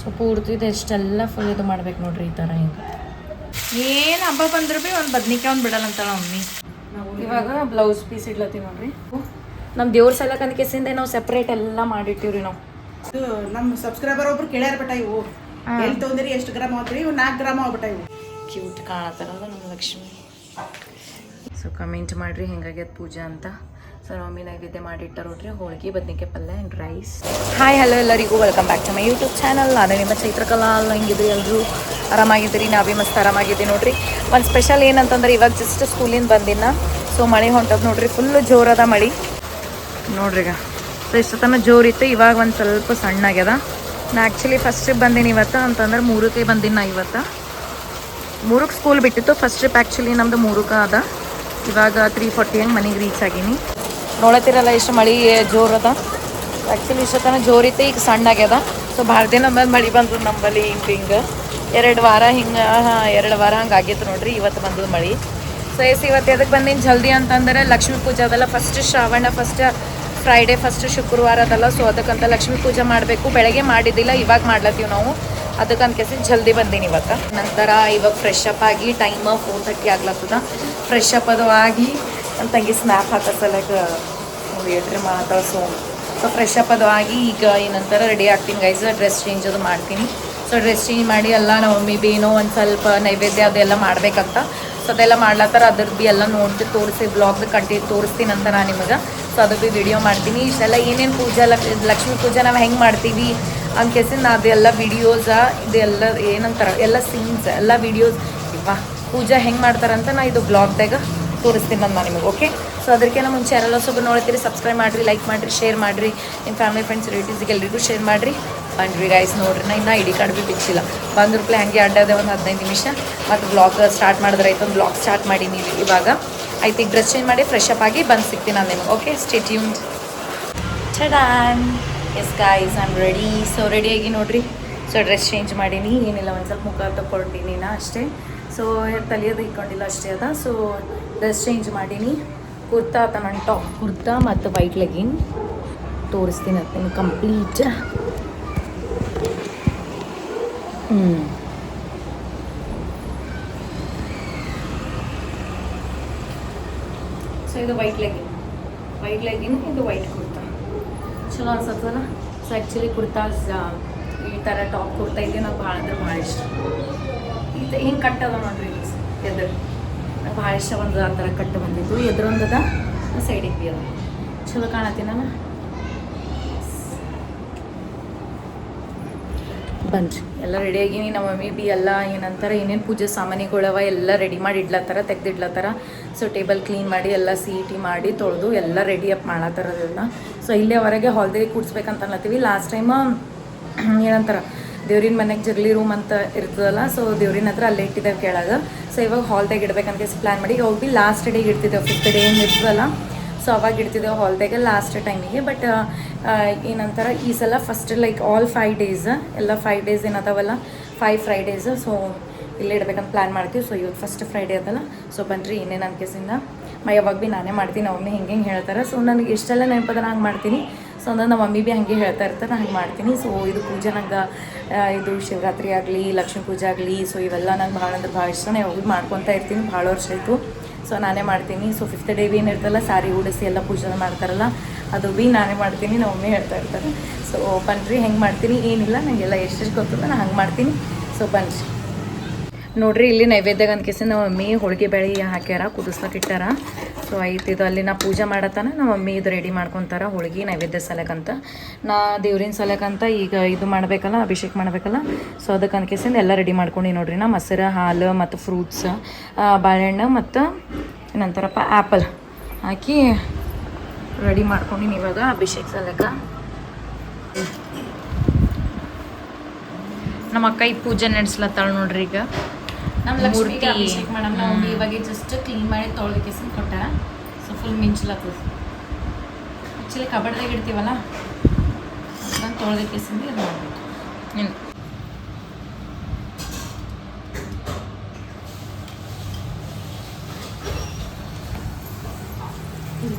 So ಪೂರ್ತಿ ಎಷ್ಟೆಲ್ಲ full ಇದು ಮಾಡ್ಬೇಕು ನೋಡ್ರಿ ಈ ಥರ ಹಿಂಗೆ ಏನು ಹಬ್ಬ ಬಂದ್ರೆ ಭೀ ಒಂದು ಬದ್ನಿಕಾಯಿ ಒಂದು ಬಿಡಲ್ಲ ಅಂತಾಳ ಮಮ್ಮಿ. ಇವಾಗ ಬ್ಲೌಸ್ ಪೀಸ್ ಇಡ್ಲತ್ತೀವಿ ನೋಡ್ರಿ. ನಮ್ಮ ದೇವ್ರ ಸಲಕಂದ ಕೇಸಿಂದ ನಾವು ಸಪ್ರೇಟ್ ಎಲ್ಲ ಮಾಡಿಟ್ಟಿವ್ರಿ ನಾವು. ಇದು ನಮ್ಮ ಸಬ್ಸ್ಕ್ರೈಬರ್ ಒಬ್ರು ಕೇಳ್ಯಾರ ಬಟ ಇವು ಎಲ್ಲಿ ತೊಂದ್ರಿ ಎಷ್ಟು ಗ್ರಾಮ್ ಆಗ್ತೀರಿ ಇವು 4 ಗ್ರಾಮ್ ಆಗ್ಬಿಟ್ಟ ಇವು. ಕ್ಯೂಟ್ ಕಾಣತ್ತಾರಲ್ಲ ನಮ್ಮ ಲಕ್ಷ್ಮಿ. ಸೊ ಕಮೆಂಟ್ ಮಾಡಿರಿ ಹೆಂಗಾಗ್ಯದ ಪೂಜಾ ಅಂತ. ಸೊ ಮಮ್ಮಿ ನೈವೇದ್ಯ ಮಾಡಿಟ್ಟಾರ ನೋಡ್ರಿ ಹೋಳಿಗೆ ಬದ್ನಿಕಾಯಿ ಪಲ್ಯ ಆ್ಯಂಡ್ ರೈಸ್. ಹಾಯ್ ಹಲೋ ಎಲ್ಲರಿಗೂ welcome back to my YouTube channel. ನಾನು ನಿಮ್ಮ ಚೈತ್ರಕಲಾ. ಹೆಂಗಿದ್ರಿ ಎಲ್ಲರೂ ಆರಾಮಾಗಿದ್ದೀರಿ? ನಾವೇ ಮಸ್ತ್ ಆರಾಮಾಗಿದ್ದೀವಿ ನೋಡ್ರಿ. ಒಂದು ಸ್ಪೆಷಲ್ ಏನಂತಂದ್ರೆ ಇವಾಗ ಜಸ್ಟ್ ಸ್ಕೂಲಿಂದ ಬಂದಿನ. ಸೊ ಮಳೆ ಹೊಂಟದ ನೋಡ್ರಿ, ಫುಲ್ಲು ಜೋರದ ಮಳೆ ನೋಡ್ರಿ. ಈಗ ಎಷ್ಟೊತ್ತನ ಜೋರಿತ್ತು, ಇವಾಗ ಒಂದು ಸ್ವಲ್ಪ ಸಣ್ಣಾಗ್ಯದ. ನಾ ಆ್ಯಕ್ಚುಲಿ ಫಸ್ಟಿಗೆ ಬಂದೀನಿ ಇವತ್ತು ಅಂತಂದ್ರೆ 3ಕ್ಕೆ ಬಂದೀನಿ ನಾ ಇವತ್ತು. 3ಕ್ಕೆ ಸ್ಕೂಲ್ ಬಿಟ್ಟಿತ್ತು. ಫಸ್ಟ್ ಟ್ರಿಪ್ ಆ್ಯಕ್ಚುಲಿ ನಮ್ಮದು 3ಕ್ಕೆ ಅದ. ಇವಾಗ 3:40 ಹಂಗೆ ಮನೆಗೆ ರೀಚ್ ಆಗೀನಿ. ನೋಡತ್ತಿರಲ್ಲ ಎಷ್ಟು ಮಳೆ ಜೋರದ. ಆ್ಯಕ್ಚುಲಿ ಇಷ್ಟೊತ್ತನ ಜೋರಿತ್ತು, ಈಗ ಸಣ್ಣಾಗ್ಯದ. ಸೊ ಭಾಳ ದಿನ ಬಂದು ಮಳೆ ಬಂದು ನಮ್ಮಲ್ಲಿ ಹಿಂಗೆ 2 ವಾರ ಹಿಂಗೆ 2 ವಾರ ಹಂಗೆ ಆಗಿತ್ತು ನೋಡ್ರಿ. ಇವತ್ತು ಬಂದದ ಮಳೆ. ಸೊ ಇವತ್ತು ಎದಕ್ಕೆ ಬಂದೀನಿ ಜಲ್ದಿ ಅಂತಂದ್ರೆ ಲಕ್ಷ್ಮೀ ಪೂಜೆ ಅದಲ್ಲ. First Shravana, first Friday, first ಶುಕ್ರವಾರ ಅದಲ್ಲ. ಸೊ ಅದಕ್ಕಂತ ಲಕ್ಷ್ಮೀ ಪೂಜೆ ಮಾಡಬೇಕು. ಬೆಳಗ್ಗೆ ಮಾಡಿದ್ದಿಲ್ಲ, ಇವಾಗ ಮಾಡ್ಲತ್ತೀವಿ ನಾವು. ಅದಕ್ಕಂತ ಕೇಸಿ ಜಲ್ದಿ ಬಂದೀನಿ ಇವತ್ತು. ನಂತರ ಇವಾಗ ಫ್ರೆಶ್ ಅಪ್ ಆಗಿ ಟೈಮ್ 4:30 ಆಗ್ಲತ್ತದ. ಫ್ರೆಶ್ ಅಪ್ ಅದು ಆಗಿ ನನ್ನ ತಂಗಿ ಸ್ನ್ಯಾಪ್ ಹಾಕಸಲಕ್ಕೆ ಹೇಳ್ರಿ ಮಾತಾಡ್ಸೋ. ಸೊ ಫ್ರೆಶ್ ಅಪ್ ಅದು ಆಗಿ ಈಗ ಏನಂತಾರೆ ರೆಡಿ ಆಗ್ತೀನಿ ಗೈಸ್. ಡ್ರೆಸ್ ಚೇಂಜ್ ಅದು ಮಾಡ್ತೀನಿ. ಸೊ ಡ್ರೆಸ್ ಚೇಂಜ್ ಮಾಡಿ ಎಲ್ಲ ನಾವು ಮಮ್ಮಿ ಬಿ ಏನೋ ಒಂದು ಸ್ವಲ್ಪ ನೈವೇದ್ಯ ಅದೆಲ್ಲ ಮಾಡ್ಬೇಕಂತ. ಸೊ ಅದೆಲ್ಲ ಮಾಡ್ಲತ್ತಾರ. ಅದ್ರದ್ದು ಭೀ ಎಲ್ಲ ನೋಡಿ ತೋರಿಸಿ ಬ್ಲಾಗ್ದು ಕಂಟಿನ್ಯೂ ತೋರಿಸ್ತೀನಿ ಅಂತ ನಾನು ನಿಮಗೆ. ಸೊ ಅದು ಭೀ ವಿಡಿಯೋ ಮಾಡ್ತೀನಿ. ಇಷ್ಟೆಲ್ಲ ಏನೇನು ಪೂಜೆ ಲಕ್ಷ್ಮೀ ಪೂಜೆ ನಾವು ಹೆಂಗೆ ಮಾಡ್ತೀವಿ ಅಂದ್ಕೇಸಿಂದ ಅದೆಲ್ಲ ವಿಡಿಯೋಸ ಇದೆಲ್ಲ ಏನಂತಾರೆ ಎಲ್ಲ ಸೀನ್ಸ್ ಎಲ್ಲ ವಿಡಿಯೋಸ್ ಇವಾ ಪೂಜೆ ಹೆಂಗೆ ಮಾಡ್ತಾರಂತ ನಾ ಇದು ಬ್ಲಾಗ್ದಾಗ ತೋರಿಸ್ತೀನಿ ನಾನು ನಿಮಗೆ. ಓಕೆ. ಸೊ ಅದಕ್ಕೆಲ್ಲ ಮುಂಚೆ ಯಾರೆಲ್ಲ ಸ್ವಲ್ಪ ನೋಡ್ತೀರಿ ಸಬ್ಸ್ಕ್ರೈಬ್ ಮಾಡಿರಿ, ಲೈಕ್ ಮಾಡಿರಿ, ಶೇರ್ ಮಾಡಿರಿ. ನಿಮ್ಮ ಫ್ಯಾಮಿಲಿ ಫ್ರೆಂಡ್ಸ್ ರಿಲೇಟಿವ್ಸ್ಗೆ ಎಲ್ರಿಗೂ ಶೇರ್ ಮಾಡಿರಿ. ಬನ್ರಿ ಗೈಸ್ ನೋಡ್ರಿ. ನಾ ಇನ್ನೂ ಐಡಿ ಕಾರ್ಡ್ ಭೀ ಬಿಚ್ಚಿಲ್ಲ. ಬಂದ್ರೂಪ್ಲೆ ಹಂಗೆ ಅಡ್ಡಾದೆ ಒಂದು 15 ನಿಮಿಷ ಮತ್ತು ಬ್ಲಾಗ್ ಸ್ಟಾರ್ಟ್ ಮಾಡಿದ್ರೆ ಆಯ್ತು. ಒಂದು ಬ್ಲಾಗ್ ಸ್ಟಾರ್ಟ್ ಮಾಡೀನಿ ಇವಾಗ. ಆಯ್ತು, ಈಗ ಡ್ರೆಸ್ ಚೇಂಜ್ ಮಾಡಿ ಫ್ರೆಶ್ ಅಪ್ ಆಗಿ ಬಂದು ಸಿಗ್ತೀನಿ ನಾನು ನಿಮಗೆ. Okay, stay tuned. Tada. Yes guys, I am ready. So ರೆಡಿಯಾಗಿ ನೋಡ್ರಿ. ಸೊ ಡ್ರೆಸ್ ಚೇಂಜ್ ಮಾಡೀನಿ. ಏನಿಲ್ಲ, ಒಂದು ಸ್ವಲ್ಪ ಮುಖ ತಗೊಂಡಿನಿ ನಾ ಅಷ್ಟೇ. ಸೊ ತಲೆಯೋದು ಇಟ್ಕೊಂಡಿಲ್ಲ ಅಷ್ಟೇ ಅದ. ಸೊ ಡ್ರೆಸ್ ಚೇಂಜ್ ಮಾಡೀನಿ. ಕುರ್ತಾ ಆತ ನನ್ನ ಟಾಪ್ ಕುರ್ತಾ ಮತ್ತು ವೈಟ್ ಲೆಗಿನ್ ತೋರಿಸ್ತೀನಿ ಅಂತ ನಿಮ್ಗೆ ಕಂಪ್ಲೀಟ್. ಸೊ ಇದು ವೈಟ್ ಲೆಗಿನ್ ಇದು ವೈಟ್ ಕುರ್ತಾ ಚಲೋ ಅನ್ಸತ್ತಲ್ಲ. ಸೊ ಆ್ಯಕ್ಚುಲಿ ಕುರ್ತಾಸ್ ಈ ಥರ ಟಾಪ್ ಕುರ್ತಾ ಇದೆ ನಂಗೆ ಭಾಳ ಅಂದ್ರೆ ಭಾಳ ಇಷ್ಟ. ಇದು ಹಿಂಗೆ ಕಟ್ಟದ ನೋಡ್ರಿ ಎದುರು ನಂಗೆ ಭಾಳ ಇಷ್ಟ. ಒಂದು ಆ ಥರ ಕಟ್ಟು ಬಂದಿದ್ದು ಎದುರೊಂದದ ಸೈಡಿಗೆ ಬಿ ಅದ. ಚಲೋ ಕಾಣತ್ತೀನಲ್ಲ. ಬನ್ರಿ ಎಲ್ಲ ರೆಡಿಯಾಗಿನಿ. ನಮ್ಮ ಮಮ್ಮಿ ಬಿ ಎಲ್ಲ ಏನಂತಾರೆ ಏನೇನು ಪೂಜೆ ಸಾಮಾನುಗಳವ ಎಲ್ಲ ರೆಡಿ ಮಾಡಿ ಇಡ್ಲತ್ತಾರ, ತೆಗ್ದಿಡ್ಲತ್ತಾರ. ಸೊ ಟೇಬಲ್ ಕ್ಲೀನ್ ಮಾಡಿ ಎಲ್ಲ ಸೀಟಿ ಮಾಡಿ ತೊಳೆದು ಎಲ್ಲ ರೆಡಿ ಅಪ್ ಮಾಡತ್ತಾರದೆಲ್ಲ. ಸೊ ಇಲ್ಲೇ ಹೊರಗೆ ಹಾಲ್ದಾಗೆ ಕೂಡ್ಸ್ಬೇಕಂತ ಅನ್ಲತ್ತೀವಿ. ಲಾಸ್ಟ್ ಟೈಮ್ ಏನಂತಾರೆ ದೇವ್ರಿನ ಮನೆಗೆ ಜಗಲಿ ರೂಮ್ ಅಂತ ಇರ್ತದಲ್ಲ. ಸೊ ದೇವ್ರಿನ ಹತ್ರ ಅಲ್ಲೇ ಇಟ್ಟಿದ್ದೇವೆ ಕೆಳಗೆ. ಸೊ ಇವಾಗ ಹಾಲ್ದಾಗೆ ಇಡ್ಬೇಕಂತ ಪ್ಲ್ಯಾನ್ ಮಾಡಿ ಅವಾಗ ಭೀ ಲಾಸ್ಟ್ ಡೇಗೆ ಇಡ್ತಿದ್ದೇವೆ. 5th ಡೇ ಏನು ಇರ್ತದಲ್ಲ. ಸೊ ಅವಾಗ ಇಡ್ತಿದ್ದೇವೆ ಹಾಲ್ದಾಗೆ ಲಾಸ್ಟ್ ಟೈಮಿಗೆ. ಬಟ್ ಏನಂತಾರೆ ಈ ಸಲ ಫಸ್ಟ್ ಲೈಕ್ ಆಲ್ 5 ಡೇಸ್ ಎಲ್ಲ 5 ಡೇಸ್ ಏನದಾವಲ್ಲ 5 ಫ್ರೈಡೇಸ್. ಸೊ ಇಲ್ಲೇ ಇಡ್ಬೇಕಂತ ಪ್ಲ್ಯಾನ್ ಮಾಡ್ತೀವಿ. ಸೊ ಇವತ್ತು ಫಸ್ಟ್ ಫ್ರೈಡೇ ಅದಲ್ಲ. ಸೊ ಬನ್ನಿರಿ ಏನೇನು ಅನ್ಕೇಸಿಂದ ಯಾವಾಗ ಭೀ ನಾನೇ ಮಾಡ್ತೀನಿ. ನಮ್ಮ ಮಮ್ಮಿ ಹಿಂಗೆ ಹೇಳ್ತಾರೆ. ಸೊ ನನಗೆ ಎಷ್ಟೆಲ್ಲ ನೆನಪದ ನಾನು ಹಂಗೆ ಮಾಡ್ತೀನಿ. ಸೊ ಅಂದ್ರೆ ನಮ್ಮ ಮಮ್ಮಿ ಭೀ ಹಾಗೆ ಹೇಳ್ತಾ ಇರ್ತಾರೆ, ನಾನು ಹಂಗೆ ಮಾಡ್ತೀನಿ. ಸೊ ಇದು ಪೂಜೆ ನಂಗೆ ಇದು ಶಿವರಾತ್ರಿ ಆಗಲಿ ಲಕ್ಷ್ಮೀ ಪೂಜೆ ಆಗಲಿ ಸೊ ಇವೆಲ್ಲ ನಂಗೆ ಭಾಳ ಅಂದ್ರೆ ಭಾಳ ಇಷ್ಟ. ನಾನು ಯಾವಾಗ ಮಾಡ್ಕೊತಾ ಇರ್ತೀನಿ, ಭಾಳ ವರ್ಷ ಆಯಿತು. ಸೊ ನಾನೇ ಮಾಡ್ತೀನಿ. ಸೊ 5th ಡೇ ಭೀ ಏನಿರ್ತಲ್ಲ ಸಾರಿ ಉಡಿಸಿ ಎಲ್ಲ ಪೂಜೆ ಮಾಡ್ತಾರಲ್ಲ ಅದು ಭೀ ನಾನೇ ಮಾಡ್ತೀನಿ. ನಮ್ಮ ಮಮ್ಮಿ ಹೇಳ್ತಾ ಇರ್ತಾರೆ. ಸೊ ಬನ್ನಿರಿ ಹೆಂಗೆ ಮಾಡ್ತೀನಿ ಏನಿಲ್ಲ ನನಗೆಲ್ಲ ಎಷ್ಟು ಗೊತ್ತಿಲ್ಲ ನಾನು ಹಂಗೆ ಮಾಡ್ತೀನಿ. ಸೊ ಬನ್ನಿರಿ ನೋಡ್ರಿ. ಇಲ್ಲಿ ನೈವೇದ್ಯಗೆ ಅಂದ್ಕೇಸಿ ನಮ್ಮ ಮಮ್ಮಿ ಹೋಳಿಗೆ ಬೇಳೆ ಹಾಕ್ಯಾರ, ಕುದಿಸ್ಲಕ್ಕೆ ಇಟ್ಟಾರ. ಸೊ ಆಯ್ತು, ಇದು ಅಲ್ಲಿ ನಾ ಪೂಜೆ ಮಾಡತ್ತಾನ ನಮ್ಮ ಮಮ್ಮಿ ಇದು ರೆಡಿ ಮಾಡ್ಕೊತಾರ ಹೋಳಿಗೆ ನೈವೇದ್ಯ ಸಲಕಂತ. ನಾ ದೇವ್ರಿನ ಸಲಕಂತ ಈಗ ಇದು ಮಾಡಬೇಕಲ್ಲ, ಅಭಿಷೇಕ ಮಾಡಬೇಕಲ್ಲ. ಸೊ ಅದಕ್ಕೆ ಅಂದ್ಕೇಸಿಂದ ಎಲ್ಲ ರೆಡಿ ಮಾಡ್ಕೊಂಡು ನೋಡ್ರಿ. ನಾ ಮೊಸರು, ಹಾಲು ಮತ್ತು ಫ್ರೂಟ್ಸ್, ಬಾಳೆಹಣ್ಣು ಮತ್ತು ಏನಂತಾರಪ್ಪ ಆ್ಯಪಲ್ ಹಾಕಿ ರೆಡಿ ಮಾಡ್ಕೊಂಡಿನಿ ಇವಾಗ ಅಭಿಷೇಕ ಸಲಕ. ನಮ್ಮ ಅಕ್ಕ ಈ ಪೂಜೆ ನಡೆಸ್ಲತ್ತಾಳ ನೋಡ್ರಿ. ಈಗ ನಮ್ಮ ಲಕ್ಷ್ಮಿಗೆ ಅಭಿಷೇಕ ಮಾಡಮ್. ನಾವು ಇವಾಗ ಜಸ್ಟ್ ಕ್ಲೀನ್ ಮಾಡಿ ತೊಳೆದಕ್ಕೆ ಕೊಟ್ಟಾರ. ಸೊ ಫುಲ್ ಮಿಂಚ್ಲತ್ತದ. ಆ್ಯಕ್ಚುಲಿ ಕಬಡ್ದಾಗ ಇಡ್ತೀವಲ್ಲ ಅದನ್ನು ತೊಳೆದಕ್ಕೆ ಇದು ಮಾಡಬೇಕು.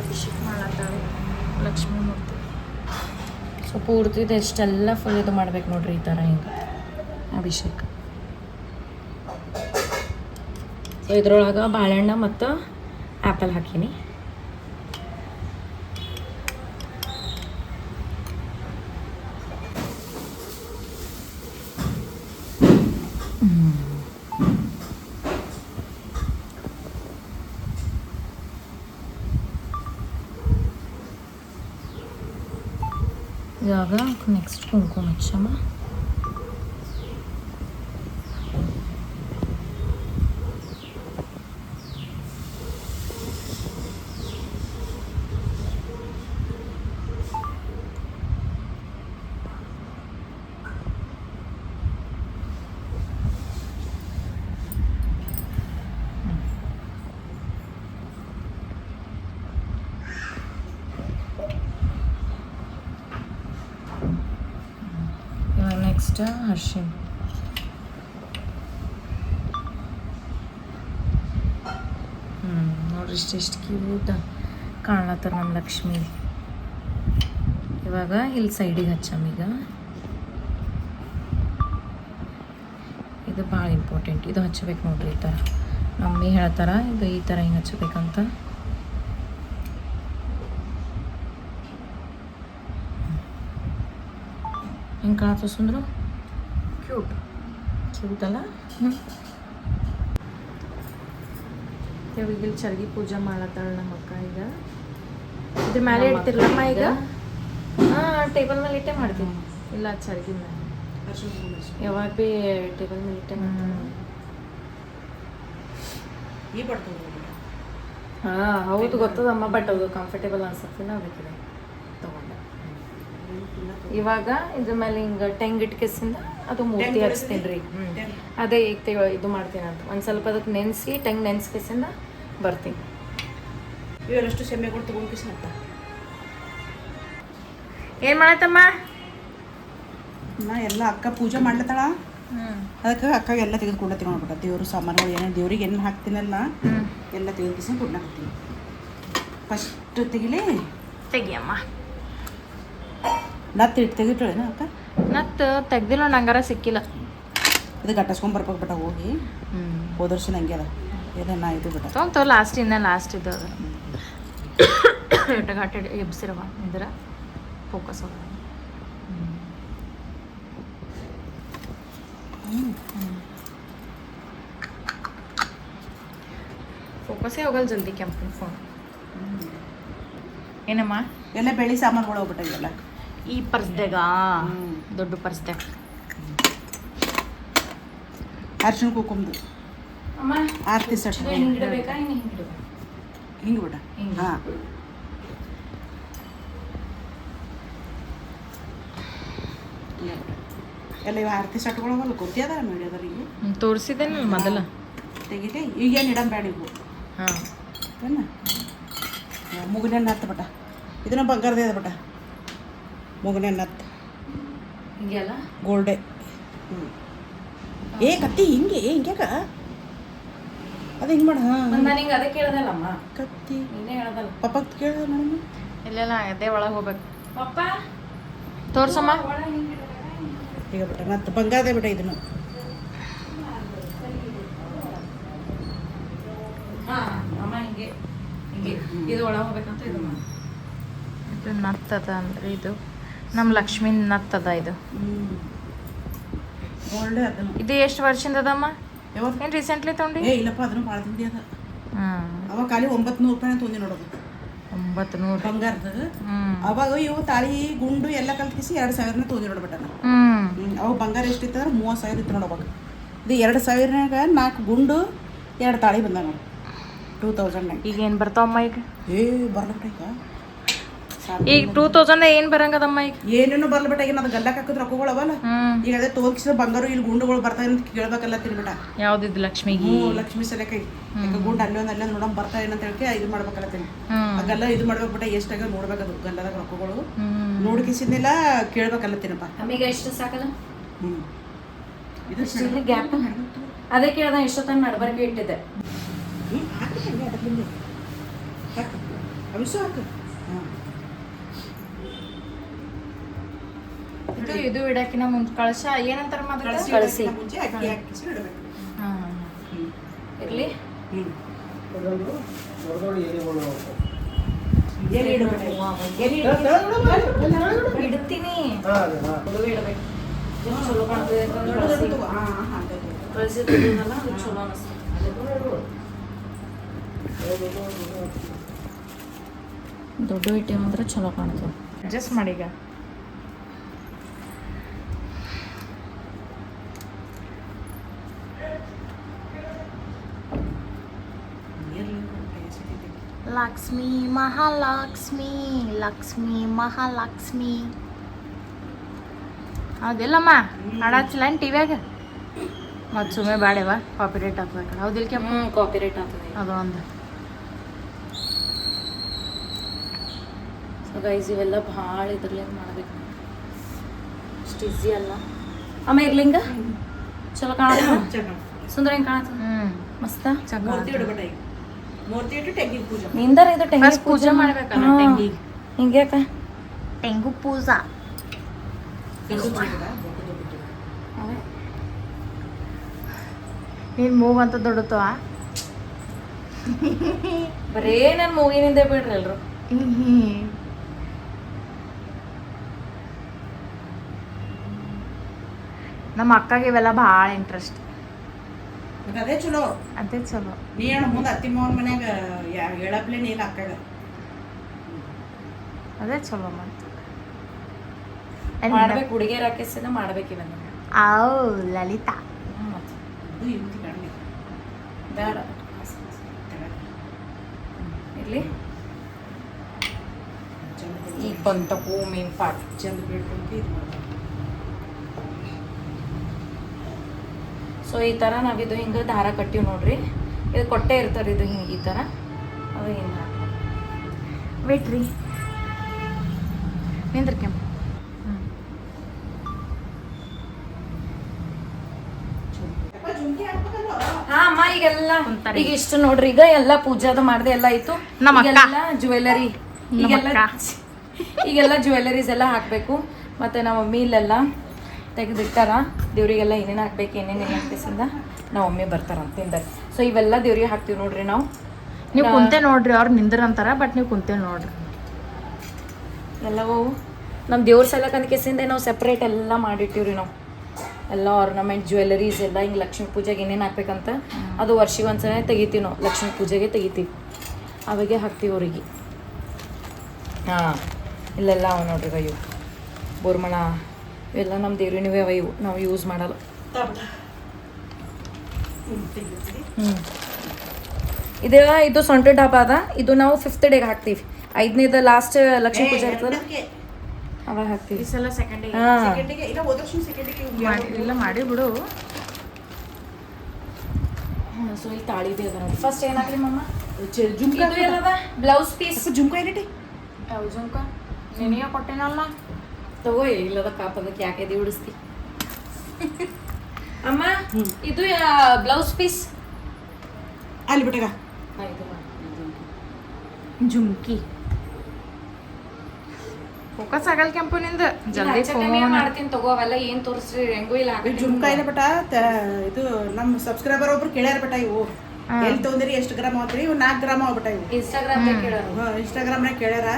ಅಭಿಷೇಕ ಮಾಡತ್ತಾಳೆ ಲಕ್ಷ್ಮೀ ಮೂರ್ತಿ. ಸೊ ಪೂರ್ತಿ ಎಷ್ಟೆಲ್ಲ ಫುಲ್ ಇದು ಮಾಡ್ಬೇಕು ನೋಡ್ರಿ ಈ ಥರ ಹಿಂಗೆ. ಅಭಿಷೇಕ್. ಸೊ ಇದ್ರೊಳಗೆ ಬಾಳೆಹಣ್ಣು ಮತ್ತು ಆ್ಯಪಲ್ ಹಾಕೀನಿ. ಇವಾಗ ನೆಕ್ಸ್ಟ್ ಕುಂಕುಮ ಹಚ್ಚಮ್ಮ. ನೆಕ್ಸ್ಟ್ ಅರ್ಶಿನ. ನೋಡ್ರಿ ಇಷ್ಟು ಕ್ಯೂಟ್ ಕಾಣತ್ತಾರ ನಮ್ಮ ಲಕ್ಷ್ಮಿ. ಇವಾಗ ಇಲ್ಲಿ ಸೈಡಿಗೆ ಹಚ್ಚಮ್ಮೀಗ. ಇದು ಭಾಳ ಇಂಪಾರ್ಟೆಂಟ್, ಇದು ಹಚ್ಚಬೇಕು ನೋಡ್ರಿ. ಈ ಥರ ಮಮ್ಮಿ ಹೇಳ್ತಾರ ಇದು ಈ ಥರ ಹಿಂಗೆ ಹಚ್ಚಬೇಕಂತ. ಹೆಂಗೆ ಕಾಣತ್ತ ಸುಂದ್ರು? ಕ್ಯೂಟ್ ಕ್ಯೂಟ್ ಅಲ್ಲ? ಇವಾಗ ಇಲ್ಲಿ ಚರ್ಗಿ ಪೂಜೆ ಮಾಡತ್ತಾಳ ನಮ್ಮ ಅಕ್ಕ. ಈಗ ಇದ್ರ ಮೇಲೆ ಇಡ್ತಿರ್ಲಮ್ಮ ಈಗ? ಹಾಂ, ಟೇಬಲ್ ಮೇಲೆ ಇಟ್ಟೆ ಮಾಡ್ತೀನಿ. ಇಲ್ಲ ಚರ್ಗಿ ಮೇಲೆ ಯಾವಾಗ ಭೀ ಟೇಬಲ್ ಮೇಲೆ ಇಟ್ಟೆ ಮಾಡ್ತೀನಿ. ಹಾಂ ಹೌದು ಗೊತ್ತದಮ್ಮ, ಬಟ್ ಅದು ಕಂಫರ್ಟೇಬಲ್ ಅನ್ಸುತ್ತೆ. ಅದಕ್ಕಿದೆ ತಗೊಂಡೆ. ಇವಾಗ ಇದ್ರ ಮೇಲೆ ಹಿಂಗೆ ಟೆಂಗ್ ಇಟ್ಕೆಸಿಂದ ಅದು ಮೂರ್ತಿ ಹಚ್ತೀನಿ ರೀ. ಅದೇ ಈಗ ಇದು ಮಾಡ್ತೀನಿ ಅಂತ ಒಂದು ಸ್ವಲ್ಪ ಅದಕ್ಕೆ ನೆನೆಸಿ ಟೆಂಗ್ ನೆನೆಸ್ಕೆಸಿಂದ ಬರ್ತೀನಿ. ಇವೆಲ್ಲಷ್ಟು ಸೆಮ್ಮೆಗಳು ತಗೊಂಡ್ಕಿಸ್ ಅಂತ ಏನು ಮಾಡತ್ತಮ್ಮ? ನಾ ಎಲ್ಲ ಅಕ್ಕ ಪೂಜೆ ಮಾಡ್ಲತ್ತಾಳ. ಅದಕ್ಕೆ ಅಕ್ಕ ಎಲ್ಲ ತೆಗೆದುಕೊಂಡತ್ತೀನಿ ನೋಡ್ಬಿಟ್ಟ. ದೇವ್ರ ಸಾಮಾನುಗಳು ಏನೇನು ದೇವ್ರಿಗೆ ಏನು ಹಾಕ್ತೀನಲ್ಲ ಎಲ್ಲ ತೆಗೆದುಕಿಸಿ ಕೊಡ್ಲಾಕತ್ತೀನಿ. ಫಸ್ಟ್ ತೆಗಿಯಮ್ಮ. ನತ್ತು ಇಟ್ಟು ತೆಗಿಟ್ಳೇನ ಅಕ್ಕ? ನತ್ತು ತೆಗ್ದಿಲ್ಲ, ನಂಗಾರ ಸಿಕ್ಕಿಲ್ಲ. ಇದು ಗಟ್ಟಿಸ್ಕೊಂಡ್ ಬರ್ಬೇಕು ಬಿಟ್ಟ ಹೋಗಿ. ಹೋದ ವರ್ಷ ನಂಗೆ ಅದ ಏನ ಇದು ಬಿಟ್ಟ ತೊಗೊಂಡು ಲಾಸ್ಟ್ ಇನ್ನ ಲಾಸ್ಟ್ ಇದು ಘಾಟ ಎಬ್ಸಿರವ ಇದ್ರ ಫೋಕಸ್ ಹೋಗ. ಫೋಕಸ್ಸೇ ಹೋಗಲ್ಲ ಜಲ್ದಿ ಕೆಂಪು ಫೋನ್. ಏನಮ್ಮ? ಎಲ್ಲ ಬೆಳಿ ಸಾಮಾನುಗಳು ಹೋಗ್ಬಿಟ್ಟ ಇವೆಲ್ಲ ಈ ಪರ್ಸ್ದಾಗ, ದೊಡ್ಡ ಪರ್ಸ್ದಾಗ. ಅರ್ಶಿನ ಕುಂಕುಮದು ಆರತಿ ಸೆಟ್ ಹಿಂಗೆ ಬಿಡ. ಹಾಂ, ಎಲ್ಲ ಇವ ಆರತಿ ಸೆಟ್ಗಳು ಹೋಗಲ್ಲ ಗೊತ್ತಿಯದ ಮೀಡಿಯಾದವ್ರಿಗೆ ತೋರಿಸಿದ್ದೇನೆ ಮೊದಲ. ತೆಗಿತೆ ಈಗೇನು ಇಡಂ ಬೇಡ ಇವು. ಹಾಂ ಏನ ಮುಗನೇನು ಹತ್ತು ಬಟ ಇದನ್ನ ಬಂಗಾರದೇ ಅದ ಬಟ. ಮುಗನೇನು ಹತ್ತು ಹಿಂಗೆಲ್ಲ ಗೋಲ್ಡೆ. ಏ ಕತ್ತಿ ಹಿಂಗೆ ಹಿಂಗ್ಯಾಕ ಅದು ಹಿಂಗೆ ಮಾಡ. ಹಾಂ ನಾನು ಹಿಂಗೆ ಅದಕ್ಕೆ ಕೇಳ್ದಲ್ಲಮ್ಮ. ಕತ್ತಿ ನೀನೇ ಹೇಳ್ದಲ್ಲ. ಪಪ್ಪಕ್ಕೆ ಕೇಳ್ದ ನೋಡಮ್ಮ. ಇಲ್ಲೆಲ್ಲ ಅದೇ ಒಳಗೆ ಹೋಗ್ಬೇಕು. ಪಪ್ಪ ತೋರ್ಸಮ್ಮ. ಈಗ ಬಿಟ್ಟ ಮತ್ತೆ ಬಂಗಾರದೇ ಬಿಟ್ಟ ಇದನ್ನು. ಅಮ್ಮ ಹಿಂಗೆ ಹಿಂಗೆ ಇದು ಒಳಗೆ ಹೋಗ್ಬೇಕಂತ ಇದು ಮಾಡಿ. ಇದು ನತ್ತದ ಅಂದ್ರೆ ಇದು ನಮ್ಮ ಲಕ್ಷ್ಮೀ ನತ್ತದ. ಇದು ಗೋಲ್ಡೆ ಅದನ್ನು. ಇದು ಎಷ್ಟು ವರ್ಷದಿಂದ ಅದಮ್ಮ? ಯಾವತ್ತು? ಏನು ರೀಸೆಂಟ್ಲಿ ತೊಗೊಂಡು? ಏ ಇಲ್ಲಪ್ಪ ಅದನ್ನು ಭಾಳ ತಿಂಡಿ ಅದ. ಹಾಂ, ಅವಾಗ ಖಾಲಿ 900 ರೂಪಾಯಿ ತೊಂದಿ ನೋಡೋದು 900 ಬಂಗಾರದ. ಅವಾಗ ಇವು ತಾಳಿ ಗುಂಡು ಎಲ್ಲ ಕಲ್ತಿಸಿ 2000 ತೊಂದಿ ನೋಡ್ಬಿಟ್ಟ. ಅವಾಗ ಬಂಗಾರ ಎಷ್ಟಿತ್ತು ಅಂದ್ರೆ 30,000 ಇತ್ತು ನೋಡವಾಗ. ಇದು 2000ನಾಗ 4 ಗುಂಡು 2 ತಾಳಿ ಬಂದ ನೋಡಿ 2000. ಈಗ ಏನು ಬರ್ತಾವಮ್ಮ? ಈಗ ಬರ್ಲಬಿಟ್ಟ ಈಗ 2000 ಏನು ಬರಂಗದಮ್ಮ? ಈಗ ಏನೇನು ಬರ್ಲಬಿಟ್ಟ. ಈಗ ಅದು ಗಲ್ಲಕ್ಕೆ ಹಾಕಿದ್ ರೊಕ್ಕಗಳು ಅವಲ್ಲ. ಈಗ ಅದೇ ತೋರಿಸಿದ ಬಂಗಾರ ಇಲ್ಲಿ ಗುಂಡುಗಳು ಬರ್ತಾವೆ ಅಂತ ಕೇಳ್ಬೇಕಲ್ಲ ತಿನ್ಬಿಟ್ಟ. ಯಾವ್ದಿದ್ದು ಲಕ್ಷ್ಮಿಗೆ? ಲಕ್ಷ್ಮೀ ಸಲಕೈ ಈಗ ಗುಂಡು ಅಲ್ಲೊಂದು ನೋಡಮ್ ಬರ್ತಾ ಏನಂತ ಹೇಳಿ ಇದು ಮಾಡ್ಬೇಕಲ್ಲ ತಿನ್. ಆ ಗಲ್ಲ ಇದು ಮಾಡ್ಬೇಕು ಬಿಟ್ಟ ಎಷ್ಟಾಗ ನೋಡ್ಬೇಕದು ಗಲ್ಲದಾಗ ರೊಕ್ಕಗಳು ನೋಡ್ಕಿಸಿದ್ನೆಲ್ಲ ಕೇಳ್ಬೇಕಲ್ಲ ತಿನ್ನಪ್ಪ. ನಮಗೆ ಎಷ್ಟು ಸಾಕಲ್ಲ? ಇದು ಗ್ಯಾಪ್ ಅದೇ ಕೇಳ್ದ. ಎಷ್ಟೊತ್ತ ನಡ್ಬರ್ಕೆ ಇಟ್ಟಿದ್ದೆ. ಅವಿಸು ಹಾಕು. ಇದು ಇದು ಇಡಕಿನ ಮುಂಚೆ ಕಳಶ ಏನಂತಾರ ಕಳಸಿ ಕಳಸಿ ಮುಂಚೆ ಅಕ್ಕಿ ಹಾಕಿಸಿ ಇಡಬೇಕು. ಇರ್ಲಿ ಎಲ್ಲಿ ಇಡಬೇಕು? ಎಲ್ಲಿ ಇಡ್ತೀನಿ ಇಡಬೇಕು ಚಲೋ ಕಾಣ್ತದೆ ಕಳಸಿ ತೆಗೆಯೋದಲ್ಲ ಅದು ಚಲೋ ಅನಿಸ್ತದೆ. ದೊಡ್ಡ ಇಟ್ಟೆ ಮಾತ್ರ ಚಲೋ ಕಾಣ್ತದೆ. ಅಡ್ಜಸ್ಟ್ ಮಾಡೀಗ ಲಕ್ಷ್ಮೀ ಮಹಾಲಕ್ಷ್ಮಿ ಲಕ್ಷ್ಮೀ ಮಹಾಲಕ್ಷ್ಮಿ ಹೌದಿಲ್ಲಮ್ಮ ಹಾಡಾಚಿಲ್ಲ ಏನು ಟಿವ್ಯಾಗ ಮತ್ತು ಸುಮ್ಮನೆ ಬಾಡೆವಾ ಕಾಪಿರೇಟ್ ಆಗ್ಬೇಕು ಹೌದಿಲ್ಲ ಕೆಮ್ಮ ಕಾಪಿರೇಟ್ ಆಗ್ತದೆ ಅದು ಒಂದು. ಸೊ ಗೈಸ್ ಇವೆಲ್ಲ ಭಾಳ ಇದ್ರಲ್ಲೇ ಮಾಡಬೇಕು ಅಷ್ಟು ಈಸಿ ಅಲ್ಲ. ಅಮ್ಮ ಇರ್ಲಿಂಗ ಚಲೋ ಕಾಣತ್ತ ಸುಂದರ ಹೆಂಗೆ ಕಾಣತ್ತ ಮಸ್ತ ಮೂರ್ತಿ ಇಡಬೇಡ ಈಗ. ಮೂರ್ತಿ ಇಟ್ಟು ತೆಂಗಿನ ಪೂಜೆ ನಿಂದರ ಇದು ತೆಂಗಿನ ಪೂಜೆ ಮಾಡ್ಬೇಕಲ್ಲ ತೆಂಗಿ ಹಿಂಗ್ಯಾಕ ತೆಂಗು ಪೂಜಾ ನೀನು ಮೂವ್ ಅಂತ ದೊಡ್ಡತವ ಬರೇ ನನ್ನ ಮೂಗಿನಿಂದ ಬಿಡ್ರಿ ಎಲ್ರು. ನಮ್ಮ ಅಕ್ಕಗೆ ಇವೆಲ್ಲ ಭಾಳ ಇಂಟ್ರೆಸ್ಟ್. ಅದೇ ಚಲೋ ಅದೇ ಚಲೋ. ನೀ ಹೇಳ ಮುಂದೆ ಅತ್ತಿ ಮಾವನ ಮನ್ಯಾಗ ಹೇಳಪ್ಲೆ ನೀಲ್ ಅಕ್ಕಾಗ ಅದೇ ಚಲೋ ಮಾಡ್ಬೇಕು. ಹುಡುಗಿಯರ ಹಾಕಿಸಿದ ಮಾಡ್ಬೇಕು ಇವೆಲ್ಲ. ಅವು ಲಲಿತಾ ಬೇಡ ಇರ್ಲಿ ಈಗ ಬಂತ ಹೂ ಮೀನ್ ಪಾಟ್ ಚಂದ ಬಿಡ್ಬೇಕು ಇದು ಮಾಡ್ಬೇಕು. ಸೊ ಈ ಥರ ನಾವಿದು ಹಿಂಗೆ ದಾರ ಕಟ್ಟಿವಿ ನೋಡ್ರಿ. ಇದು ಕೊಟ್ಟೆ ಇರ್ತಾರೆ ಇದು ಹಿಂಗೆ ಈ ಥರ ಅದು ಹಿಂಗೆ ಹಾಕಿ ವೇಟ್ರಿ ನಿಂದ್ರ ಕೆಂಪು. ಹಾ ಅಮ್ಮ ಈಗೆಲ್ಲ ಈಗ ಇಷ್ಟು ನೋಡ್ರಿ ಈಗ ಎಲ್ಲ ಪೂಜಾದ ಮಾಡ್ದೆ ಎಲ್ಲ ಆಯ್ತು. ಈಗೆಲ್ಲ ಜ್ಯುವೆಲರಿ ಈಗೆಲ್ಲ ಜ್ಯುವೆಲರೀಸ್ ಎಲ್ಲ ಹಾಕಬೇಕು. ಮತ್ತು ನಮ್ಮ ಮಮ್ಮಿ ಇಲ್ಲೆಲ್ಲ ತೆಗೆದಿಟ್ಟಾರ ದೇವ್ರಿಗೆಲ್ಲ ಏನೇನು ಹಾಕ್ಬೇಕು ಏನೇನು ಹಾಕಿಸಿಂದ ನಾವು ಮಮ್ಮಿ ಬರ್ತಾರ ಅಂತಿಂದ. ಸೊ ಇವೆಲ್ಲ ದೇವ್ರಿಗೆ ಹಾಕ್ತೀವಿ ನೋಡ್ರಿ ನಾವು. ನೀವು ಕುಂತೆ ನೋಡ್ರಿ ಅವ್ರು ನಿಂದ್ರ ಅಂತಾರ ಬಟ್ ನೀವು ಕುಂತೆ ನೋಡ್ರಿ ಎಲ್ಲವೂ ನಮ್ಮ ದೇವ್ರ ಸಲಕಂದ ಕೆಸಿಂದ ನಾವು ಸಪ್ರೇಟ್ ಎಲ್ಲ ಮಾಡಿಟ್ಟಿವ್ರಿ ನಾವು ಎಲ್ಲ ಆರ್ನಮೆಂಟ್ ಜ್ಯುವೆಲರೀಸ್ ಎಲ್ಲ ಹಿಂಗೆ ಲಕ್ಷ್ಮೀ ಪೂಜೆಗೆ ಏನೇನು ಹಾಕ್ಬೇಕಂತ ಅದು ವರ್ಷಿಗೆ ಒಂದ್ಸಲ ತೆಗಿತೀವಿ ನಾವು. ಲಕ್ಷ್ಮೀ ಪೂಜೆಗೆ ತೆಗಿತೀವಿ ಅವಾಗೆ ಹಾಕ್ತೀವಿ ಅವ್ರಿಗೆ. ಹಾಂ ಇಲ್ಲೆಲ್ಲ ಅವ ನೋಡ್ರಿ ಅಯ್ಯೋ ಬೋರ್ಮಣ ಇವೆಲ್ಲ ನಮ್ಮ ದೇವ್ರಿನವೇ ಅವ ಇವು ನಾವು ಯೂಸ್ ಮಾಡಲ್ಲ. ಇದು ಸೊಂಟ ಡಾಬ ಅದ. ಇದು ನಾವು 5th ಡೇಗೆ ಹಾಕ್ತೀವಿ. 5ನೇದು ಲಾಸ್ಟ್ ಲಕ್ಷ್ಮೀ ಪೂಜೆ ಇರ್ತದೆ ಅವಾಗ ಹಾಕ್ತೀವಿ. ಇಲ್ಲ ಮಾಡಿ ಬಿಡು. ಸೊ ಇಲ್ಲಿ ತಾಳಿ ಬಿ ಅದ ನೋಡಿ. ಫಸ್ಟ್ ಏನು ಹಾಕ್ಲಿ ಮಮ್ಮ ಜುಮ್ಕಾ ಏನದ ಬ್ಲೌಸ್ ಪೀಸ್ ಜುಮ್ಕಾ ಏನಿಟ್ಟಿ ಯಾವ ಜುಮ್ಕಾ ನಿನಗೆ ಕೊಟ್ಟೇನಲ್ಲ ತಗೋ. ಇಲ್ಲದ ಕಾಪದಕ್ಕೆ ಯಾಕೆ ಉಡಿಸ್ತಿ ಅಮ್ಮ. ಇದು ಬ್ಲೌಸ್ ಪೀಸ್ ಅಲ್ಲಿ ಬಿಟ್ಟಾಗ ಜುಮ್ಕಿ ಫೋಕಸ್ ಆಗಲ್ಲ ಕೆಂಪು ನಿಂದ ಜಲ್ದಿ ಮಾಡ್ತೀನಿ ತಗೋ. ಅವೆಲ್ಲ ಏನ್ ತೋರಿಸ್ರಿ ಹೆಂಗೂ ಇಲ್ಲ ಜುಮ್ಕಾ ಇಲ್ಲ ಬಟ ಇದು ನಮ್ಮ ಸಬ್ಸ್ಕ್ರೈಬರ್ ಒಬ್ರು ಕೇಳ್ಯಾರ ಬಟ ಇವು ಎಲ್ಲಿ ತೊಂದ್ರಿ ಎಷ್ಟು ಗ್ರಾಮ್ ಆಗ್ರಿ ಇವು 4 ಗ್ರಾಮ್ ಆಗ್ಬಿಟ್ಟ ಇವು. ಇನ್ಸ್ಟಾಗ್ರಾಮ್ನಾಗ ಕೇಳ್ಯಾರ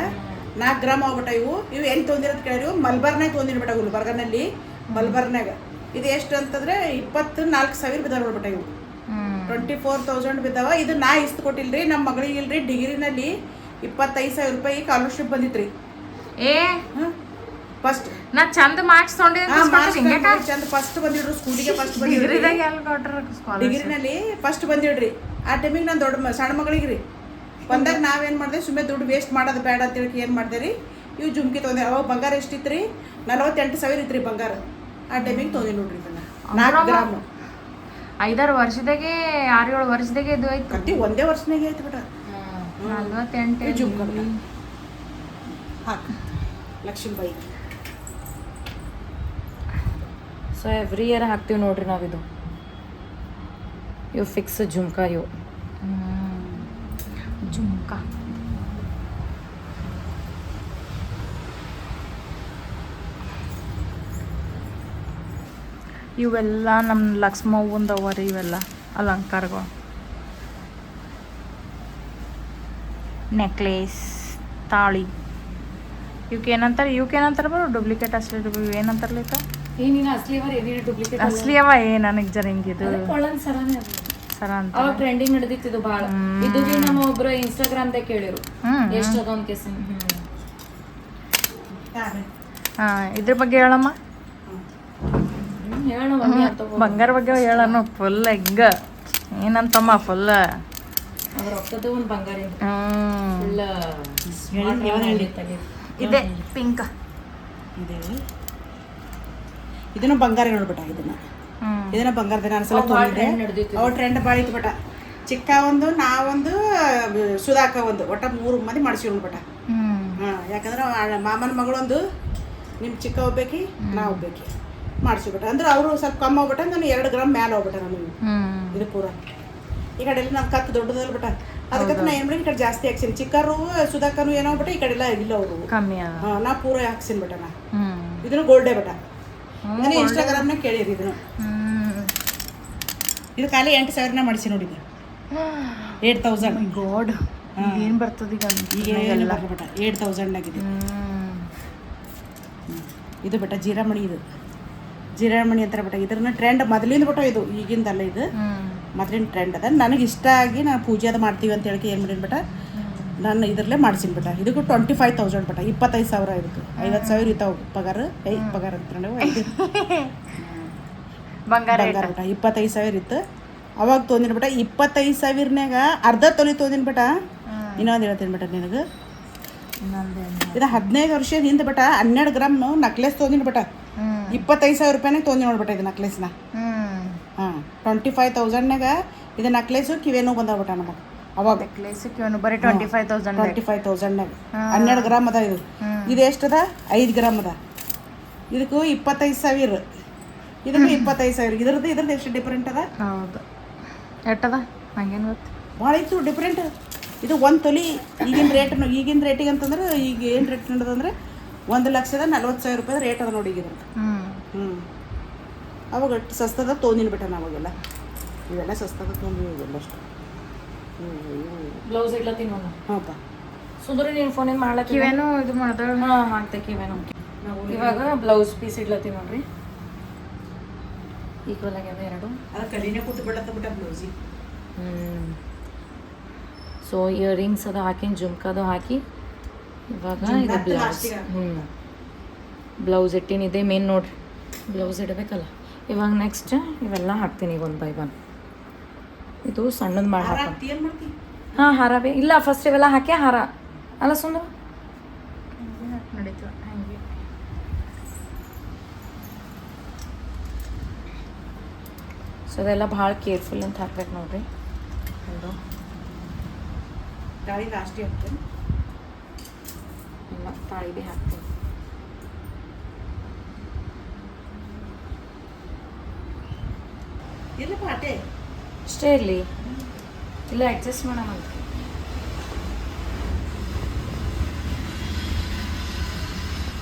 4 ಗ್ರಾಮ್ ಆಗ್ಬಿಟ್ಟ ಇವು ಎಲ್ಲಿ ತೊಂದಿರೋದು ಕೇಳ್ಯಾರ. ಇವು ಮಲ್ಬಾರ್ನಾಗ ತೊಂದಿರ್ಬಿಟ್ಟ ಗುಲ್ಬರ್ಗನಲ್ಲಿ ಮಲ್ಬಾರ್ನಾಗ. ಇದು ಎಷ್ಟು ಅಂತಂದ್ರೆ 24,000 ಬಿದ್ದಾವ ನೋಡ್ಬಿಟ್ಟ ಇವು. 24,000 ಬಿದ್ದಾವ. ಇದು ನಾ ಇಷ್ಟು ಕೊಟ್ಟಿಲ್ರಿ ನಮ್ಮ ಮಗಳಿಗೆ ಇಲ್ರಿ ಡಿಗ್ರಿನಲ್ಲಿ 25,000 ರೂಪಾಯಿ ಸ್ಕಾಲರ್ಶಿಪ್ ಬಂದಿತ್ರಿ. ಫಸ್ಟ್ ನಾ ಚಂದ ಮಾರ್ಕ್ಸ್ ಚಂದ ಫಸ್ಟ್ ಬಂದಿಡ್ರು ಸ್ಕೂಲಿಗೆ ಫಸ್ಟ್ ಬಂದಿಡ್ರಿ ಡಿಗ್ರಿನಲ್ಲಿ ಫಸ್ಟ್ ಬಂದಿಡ್ರಿ. ಆ ಟೈಮಿಗೆ ನಾನು ದೊಡ್ಡ ಸಣ್ಣ ಮಗಳಿಗೆ ರೀ ಬಂದಾಗ ನಾವೇನು ಮಾಡಿದೆ ಸುಮ್ಮನೆ ದುಡ್ಡು ವೇಸ್ಟ್ ಮಾಡೋದು ಬೇಡ ಅಂತೇಳಿ ಏನು ಮಾಡಿದೆ ರೀ ಇವು ಜುಮ್ಕಿ ತೊಗೊಂಡೆ. ಅವಾಗ ಬಂಗಾರ ಎಷ್ಟಿತ್ತು ರೀ 48,000 ಇತ್ತು ರೀ ಬಂಗಾರ. ಆ ಟೈಮಿಗೆ ತೊಗೊಂಡೆ ನೋಡ್ರಿ ಇದನ್ನ 4 ಗ್ರಾಮ್. 5-6 ವರ್ಷದಾಗೆ 6-7 ವರ್ಷದಾಗೆ ಇದು ಆಯ್ತು. ಕಟ್ಟಿ ಒಂದೇ ವರ್ಷನಾಗೆ ಆಯ್ತು ಬಿಟ್ಟ 48 ಜುಮ್ಕಾ ಹಾಕ ಲಕ್ಷ್ಮೀಬಾಯಿ. ಸೊ ಎವ್ರಿ ಇಯರ್ ಹಾಕ್ತೀವಿ ನೋಡ್ರಿ ನಾವಿದು. ಇವು ಫಿಕ್ಸ್ ಜುಮ್ಕಾ ಇವು ಜುಮ್ಕಾ. ಇವೆಲ್ಲ ನಮ್ಮ ಲಕ್ಷ್ಮವ್ವಂದವ ರೀ ಇವೆಲ್ಲ ಅಲಂಕಾರಗಳು. ನೆಕ್ಲೇಸ್, ತಾಳಿ, ಇವಕ್ಕೇನಂತಾರೆ ಬರೋ ಡೂಪ್ಲಿಕೇಟ್ ಅಸಲಿ ಏನಂತಾರಲಿಕ್ಕ ಏನಿಲ್ಲ ಅಸಲಿಯವರ ಏನಿಲ್ಲ ಡೂಪ್ಲಿಕೇಟ್ ಅಸಲಿ ಅವ ನನಗೆ ಜರ ಹಿಂಗಿದು ಕೊಳ್ಳನ್ ಸರಾನೇ ಅದು. ಸರ ಅಂತ ಅವಾಗ ಟ್ರೆಂಡಿಂಗ್ ನಡೆದಿತ್ತು ಭಾಳ. ಇದು ಬಿ ನಮ್ಮ ಒಬ್ರು ಇನ್ಸ್ಟಾಗ್ರಾಮ್ದಾಗ ಕೇಳಿರು ಎಷ್ಟು ಅದ ಒಂದು ಕೇಸ್. ಇದ್ರ ಬಗ್ಗೆ ಹೇಳಮ್ಮ, ಹೇಳ ಬಂಗಾರ ಬಗ್ಗೆ ಹೇಳೋಣ. ಫುಲ್ ಎಗ್ಗ ಏನಂತಮ್ಮ ಫುಲ್ ಅದ್ರ ರೊಕ್ಕದ ಒಂದು ಬಂಗಾರ ಫುಲ್ ಇದೆ ಪಿಂಕ್. ಇದೆ ಇದನ್ನು ಬಂಗಾರ ನೋಡ್ಬಿಟ್ಟ. ಇದನ್ನ ಬಂಗಾರದೇನ ಅನ್ಸಲ ತೊಗೊಂಡಿದ್ದೆ. ಅವ ಟ್ರೆಂಡ್ ಭಾಳ ಇತ್ತು ಬಟ. ಚಿಕ್ಕ ಒಂದು, ನಾವೊಂದು, ಸುಧಾಕ ಒಂದು, ಒಟ್ಟ 3 ಮಂದಿ ಮಾಡಿಸ್ಕೊಂಡ್ಬಿಟ್ಟ. ಯಾಕಂದ್ರೆ ಮಾಮನ ಮಗಳೊಂದು, ನಿಮ್ಮ ಚಿಕ್ಕ ಒಬ್ಬೇಕಿ, ನಾ ಒಬ್ಬೇಕಿ ಮಾಡಿಸ್ಬಿಟ್ಟ. ಅಂದ್ರೆ ಅವರು ಸ್ವಲ್ಪ ಕಮ್ಮಿ ಹೋಗ್ಬಿಟ್ಟ, ನಾನು 2 ಗ್ರಾಮ್ ಮ್ಯಾಲೆ ಹೋಗ್ಬಿಟ್ಟ ನನಗೆ ಇದು ಪೂರ. ಈ ಕಡೆ ಎಲ್ಲ ನನ್ನ ಕತ್ತು ದೊಡ್ಡದಲ್ಲ ಬಿಟ್ಟ. ಅದಕ್ಕೆ ನಾ ಏನು ಮಾಡಿ ಈ ಕಡೆ ಜಾಸ್ತಿ ಹಾಕ್ಸಿನಿ. ಚಿಕ್ಕರು ಸುಧಾಕನು ಏನೋ ಬಿಟ್ಟ, ಈ ಕಡೆ ಎಲ್ಲ ಇಲ್ಲ ಅವರು ಕಮ್ಮಿ. ನಾ ಪೂರ ಹಾಕ್ಸಿನ್ ಬಿಟ್ಟ. ನಾ ಇದನ್ನು ಗೋಲ್ಡೇ ಬಿಟ್ಟ. ಇದನ್ನ ಇನ್ಸ್ಟಾಗ್ರಾಮ್ನಾಗ ಕೇಳಿರಿ. ಇದನ್ನು ಇದು ಖಾಲಿ 8,000 ಮಾಡಿಸಿ ನೋಡಿದ್ದೆ. 8,000 ಗೋಡ್ ಏನು ಬರ್ತದೆ ಈಗ ಏನು ಬರ್ಬಿಟ್ಟ. 8,000 ಇದು ಬಿಟ್ಟ ಜೀರಾಮಣಿ. ಇದು ಜೀರಾಮಣಿ ಅಂತಾರೆ ಬಿಟ್ಟ. ಇದ್ರನ್ನ ಟ್ರೆಂಡ್ ಮೊದಲಿಂದ ಬಿಟ್ಟ. ಇದು ಈಗಿಂದಲ್ಲ, ಇದು ಮೊದಲಿನ ಟ್ರೆಂಡ್ ಅದ. ನನಗೆ ಇಷ್ಟ ಆಗಿ ನಾನು ಪೂಜೆ ಅದು ಮಾಡ್ತೀವಿ ಅಂತ ಹೇಳಿ ಏನು ಮಾಡಿನ ಬಿಟ್ಟ, ನಾನು ಇದರಲ್ಲೇ ಮಾಡ್ಸಿನ ಬಿಟ್ಟ. ಇದಕ್ಕೂ 25,000 ಬಿಟ್ಟ. 25,000 ಇದಕ್ಕೆ. 50,000 ಇರ್ತಾವೆ ಪಗಾರ. ಪಗಾರ ಅಂತ ಬಂಗಾರ ಬಿಟ್ಟ. 25,000 ಇತ್ತು ಅವಾಗ ತೊಂದಿನ ಬಿಟ್ಟ. 25,000ನ್ಯಾಗ ಅರ್ಧ ತೊಲಿ ತೊಂದಿನ ಬಿಟ್ಟ. ಇನ್ನೊಂದು ಹೇಳ್ತೀನಿ ಬಿಟ್ಟ ನಿನಗೆ. ಇದು 15 ವರ್ಷದ ಹಿಂದೆ ಬಿಟ್ಟ 12 ಗ್ರಾಮ್ ನಕ್ಲೆಸ್ ತೊಂದಿನ ಬಿಟ್ಟ. 25,000 ರೂಪಾಯಿನೇ ತೊಂದಿ ನೋಡ್ಬಿಟ್ಟ ಇದು ನಕ್ಲೆಸ್ನ. 25,000ನ್ಯಾಗ ಇದು ನಕ್ಲೆಸು ಕಿವೇನೋ ಬಂದಾಗ್ಬಿಟ್ಟ ನಮಗೆ. ಅವಾಗ ನೆಕ್ಲೇಸ್ ಕಿವೇನು ಬರೀ 25,000 25,000ನ್ಯಾಗ 12 ಗ್ರಾಮ್ ಅದ. ಇದು ಎಷ್ಟದ? 5 ಗ್ರಾಮ್ ಅದ. ಇದಕ್ಕೂ 25,000, ಇದಕ್ಕೂ 25,000. ಇದ್ರದ್ದು ಎಷ್ಟು ಡಿಫ್ರೆಂಟ್ ಅದ? ಹೌದು, ಎಟ್ಟದ ಹಂಗೇನು ಗೊತ್ತು. ಭಾಳ ಇತ್ತು ಡಿಫ್ರೆಂಟ್. ಇದು 1 ತೊಲಿ ಈಗಿನ ರೇಟಿಗೆ ಅಂತಂದ್ರೆ ಈಗ ಏನು ರೇಟ್ ನಡೆದಂದ್ರೆ 1,40,000 ರೂಪಾಯಿ ರೇಟ್ ಅದ ನೋಡಿ ಈಗ ಇದ್ರದ್ದು. ಅವಾಗ ಸಸ್ತದ ತೊಂದಿನ ಬಿಟ್ಟ. ಅವಾಗೆಲ್ಲ ಇವೆಲ್ಲ ಸಸ್ತದ ತೊಂದಿವಿ ಇವೆಲ್ಲ ಅಷ್ಟು. ಬ್ಲೌಸ್ ಇಡ್ಲತ್ತೀನಿ ನಾನು. ಹಾಂಪ್ಪ ಸುಂದರಿ ನೀನು ಫೋನಿಂದ ಮಾಡ್ಲತ್ತಿ ಕಿವೇನು ಇದು ಮಾಡಿದ್ರೆ ಹಾಕ್ತೆ ಕಿವೇನು. ಇವಾಗ ಬ್ಲೌಸ್ ಪೀಸ್ ಇಡ್ಲತ್ತೀನಿ ನೋಡ್ರಿ. ಈಕ್ವಲ್ ಆಗ್ಯದ 2. ಅದು ಕಲಿನೇ ಕೂತು ಬಿಡತ್ತ ಬಿಟ್ಟ ಬ್ಲೌಸಿಗೆ. ಸೊ ಇಯರಿಂಗ್ಸ್ ಅದು ಹಾಕಿ, ಜುಮ್ಕದು ಹಾಕಿ, ಇವಾಗ ಇದು ಬ್ಲೌಸ್. ಬ್ಲೌಸ್ ಇಟ್ಟಿನಿದೆ ಮೇನ್ ನೋಡ್ರಿ. ಬ್ಲೌಸ್ ಇಡಬೇಕಲ್ಲ. ಇವಾಗ ನೆಕ್ಸ್ಟ್ ಇವೆಲ್ಲ ಹಾಕ್ತೀನಿ ಈಗ 1 by 1. ಇದು ಸಣ್ಣದು ಮಾಡಿ ಹಾಕಿ. ಏನು ಮಾಡ್ತಿ? ಹಾರ ಬೇ ಇಲ್ಲ, ಫಸ್ಟ್ ಇವೆಲ್ಲ ಹಾಕಿ ಹಾರ ಅಲ್ಲ ಸುಂದರ ನಡೀತು ಹಂಗೆ. ಸೊ ಅದೆಲ್ಲ ಭಾಳ ಕೇರ್ಫುಲ್ ಅಂತ ಹಾಕ್ಬೇಕು ನೋಡ್ರಿ. ಒಂದು ತಾಳಿ ಲಾಸ್ಟಿಗೆ ಹಾಕ್ತೇನೆ. ಇಲ್ಲ, ತಾಳಿ ಭೀ ಹಾಕ್ತೀನಿ. ಇಲ್ಲ ಪಾಟೆ ಇಷ್ಟೇ ಇರಲಿ, ಇಲ್ಲ ಅಡ್ಜಸ್ಟ್ ಮಾಡೋಣ ಅಂತ.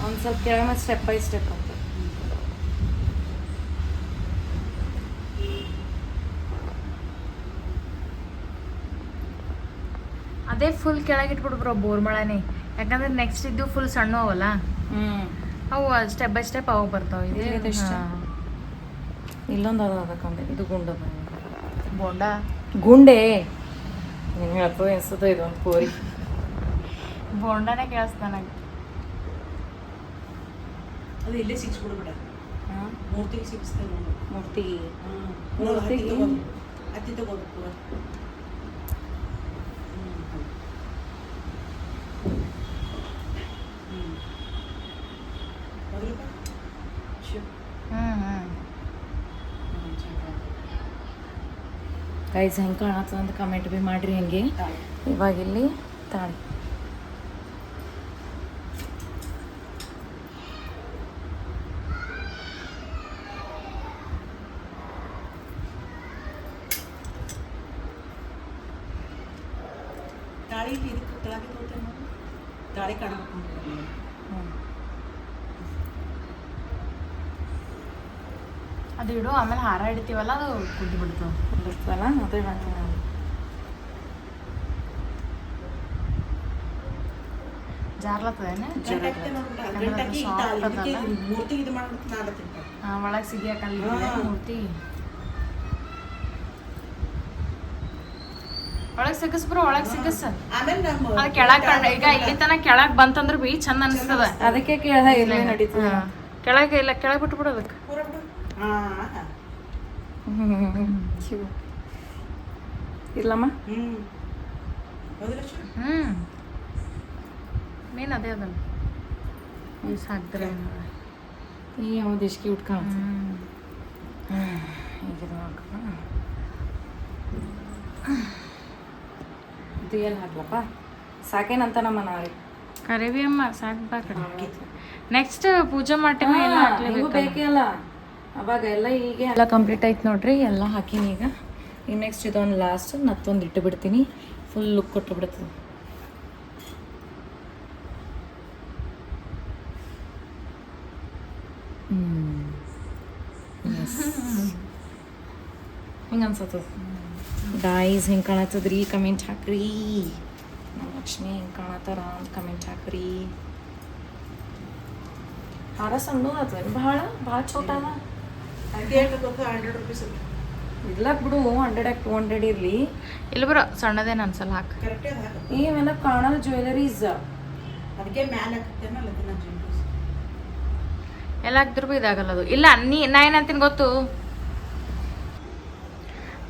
ಒಂದು ಸ್ವಲ್ಪ ಕೆಳಗೆ ಸ್ಟೆಪ್ ಬೈ ಸ್ಟೆಪ್ ಅಂತ. ಅದೇ ಫುಲ್ ಕೆಳಗೆ ಇಟ್ಬಿಡ್ಬ್ರೋ ಬೋರ್ಮಳನೆ. ಯಾಕಂದ್ರೆ ನೆಕ್ಸ್ಟ್ ಇದು ಫುಲ್ ಸಣ್ಣ ಅವಲ್ಲ, ಅವು ಸ್ಟೆಪ್ ಬೈ ಸ್ಟೆಪ್ ಅವಾಗ ಬರ್ತಾವೆ. ಇಷ್ಟ ಇಲ್ಲೊಂದು ಅದ ಅದಕ್ಕಂದ್ರೆ ಇದು ಗುಂಡು ಬೋಂಡ ಗುಂಡೆ ನೀನು ಹೇಳ್ತದೆ ಅನ್ಸುತ್ತೆ. ಇದೊಂದು ಕೋರಿ ಬೋಂಡನೇ ಕೇಳಿಸ್ತ ನನಗೆ. ಅದು ಇಲ್ಲೇ ಸಿಕ್ಸ್ಬಿಡ್ಬಿಡ. ಮೂರ್ತಿಗೆ ಸಿಕ್ಸ್ತೇವೆ ಮೂರ್ತಿಗೆ. ಹತ್ತಿ ತಗೋದು ಪೂರ. ಗೈಸ್ ಹೆಂಗೆ ಕಾಣತ್ತ ಅಂತ ಕಮೆಂಟ್ ಭೀ ಮಾಡಿರಿ. ಹಂಗೆ ಇವಾಗ ಇಲ್ಲಿ ತಾಳಿ ತಾಳಿ ಇದಕ್ಕೆ ಕೆಳಗೆ ತಗೋತೇನೆ ನಾವು. ತಾಳಿ ಕಾಣಬೇಕು. ಅದು ಇಡು, ಆಮೇಲೆ ಹಾರ ಇಡ್ತೀವಲ್ಲ ಅದು ಕುದ್ದು ಬಿಡ್ತದೆ. ಬರ್ತದಲ್ಲ ಅದೇ ಮಾಡ್ತೀನಿ ನಾನು. ಜಾರ್ಲತ್ತದೇನೆ ಮೂರ್ತಿ ಇದು ಮಾಡ್ಬಿಟ್ಟು ಒಳಗೆ ಸಿಗಿಯಾಕಲ್ಲ ಮೂರ್ತಿ ಒಳಗೆ ಸಿಗಸ್ ಬ್ರೋ, ಒಳಗೆ ಸಿಗಸ್. ಆಮೇಲೆ ಅದು ಕೆಳಗ್ ಈಗ ಇಲ್ಲಿ ತನಕ ಕೆಳಗ್ ಬಂತಂದ್ರ ಬಿ ಚಂದ ಅನಿಸ್ತದ. ಅದಕ್ಕೆ ಕೇಳ್ದೆ ಇಲ್ಲ ನಡೀತದೆ. ಕೆಳಗೆ ಇಲ್ಲ, ಕೆಳಗೆ ಬಿಟ್ಟು ಬಿಡೋದಕ್ಕೆ. ಇಲ್ಲಮ್ಮ ಮೇನ್ ಅದೇ ಅದಲ್ಲ ಸಾಕ್ತಾರೆ ಈ ಯಾವ್ದು ಎಷ್ಟು ಕ್ಯೂಟ್ ಕಾಣ್ತದೆ. ಈಗ ಇದು ಎಲ್ಲಿ ಹಾಕ್ಲಪ್ಪ ಸಾಕೇನಂತ ನಮ್ಮ ನಾಳೆ ಕರಿವಿ ಅಮ್ಮ ಸಾಕು. ನೆಕ್ಸ್ಟ್ ಪೂಜೆ ಮಾಡ್ತೀವಿ ಎಲ್ಲ ಹಾಕ್ಲೇಬೇಕು ಬೇಕೇ ಅಲ್ಲ ಅವಾಗ ಎಲ್ಲ ಈಗ ಎಲ್ಲ ಕಂಪ್ಲೀಟ್ ಆಯ್ತು ನೋಡ್ರಿ. ಎಲ್ಲ ಹಾಕಿನಿ ಈಗ ನೆಕ್ಸ್ಟ್ ಇದೊಂದು ಲಾಸ್ಟ್ ಮತ್ತೊಂದು ಇಟ್ಟು ಬಿಡ್ತೀನಿ. ಫುಲ್ ಲುಕ್ ಕೊಟ್ಟು ಬಿಡ್ತದೆ. ಹಿಂಗೆ ಅನ್ಸತ್ತದ ಗಾಯ್ಸ್. ಹಿಂಗೆ ಕಾಣತ್ತದ್ರಿ, ಕಮೆಂಟ್ ಹಾಕ್ರಿ. ನಮ್ಮ ಲಕ್ಷ್ಮಿ ಹಿಂಗೆ ಕಾಣತ್ತಾರ ಅಂತ ಕಮೆಂಟ್ ಹಾಕ್ರಿ. ಹಾರ ಸಣ್ಣ ಆತದ ಭಾಳ ಭಾಳ ಚೋಟ ಅದ. ₹100 ಇಲ್ಲ ಬಿಡು, 100 200 ಇರಲಿ. ಇಲ್ಲ ಬರೋ ಸಣ್ಣದೇನು ಅನ್ಸಲ್ಲ ಹಾಕ. ಇವೆಲ್ಲ ಕಾಣಲ್ಲ ಜ್ಯುವೆಲರೀಸ್. ಅದಕ್ಕೆ ಮ್ಯಾಲೆ ಹಾಕ್ತೇನಲ್ಲ ಎಲ್ಲ ಹಾಕ್ದ್ರು ಭೀ ಇದಾಗಲ್ಲ ಅದು. ಇಲ್ಲ ನಾ ಏನಂತೀನಿ ಗೊತ್ತು,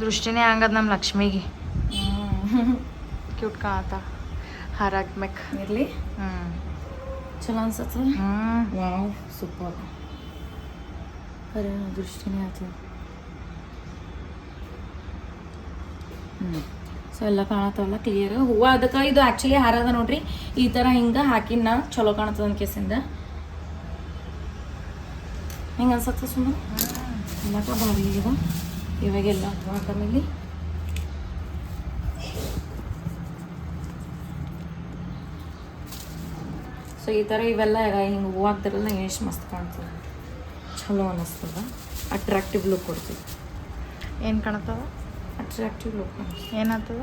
ದೃಷ್ಟಿನೇ ಹಂಗದ ನಮ್ಮ ಲಕ್ಷ್ಮಿಗೆ. ಕ್ಯೂಟ್ ಕಾಣತ್ತ ಹಾರ ಹಾಕ್ಬೇಕು. ಇರಲಿ, ಚಲೋ ಅನ್ಸತ್ತದ. Wow super. ದೃಷ್ಟಿನೇ ಆಯ್ತು. ಸೊ ಎಲ್ಲ ಕಾಣತ್ತವಲ್ಲ ಕ್ಲಿಯರ್. ಹೂವು ಅದಕ್ಕೆ ಇದು ಆ್ಯಕ್ಚುಲಿ ಹಾರ ಅದ ನೋಡ್ರಿ. ಈ ಥರ ಹಿಂಗೆ ಹಾಕಿನ ಚಲೋ ಕಾಣತ್ತದ ಒಂದು ಕೇಸಿಂದ. ಹೆಂಗೆ ಅನ್ಸತ್ತ ಸುಮ್ಮನೆ ಎಲ್ಲಕ ಭಾರಿ ಇದೆ. ಇವಾಗೆಲ್ಲ ಹಾಕಮೇಲೆ ಸೊ ಈ ಥರ ಇವೆಲ್ಲ ಹಿಂಗೆ ಹೂವು ಹಾಕ್ತಾರಲ್ಲ ಎಷ್ಟು ಮಸ್ತ್ ಕಾಣ್ತದೆ, ಚಲೋ ಅನ್ನಿಸ್ತದ. ಅಟ್ರಾಕ್ಟಿವ್ ಲುಕ್ ಕೊಡ್ತೀವಿ. ಏನು ಕಾಣತ್ತದ? ಅಟ್ರಾಕ್ಟಿವ್ ಲುಕ್ ಏನಾಗ್ತದ?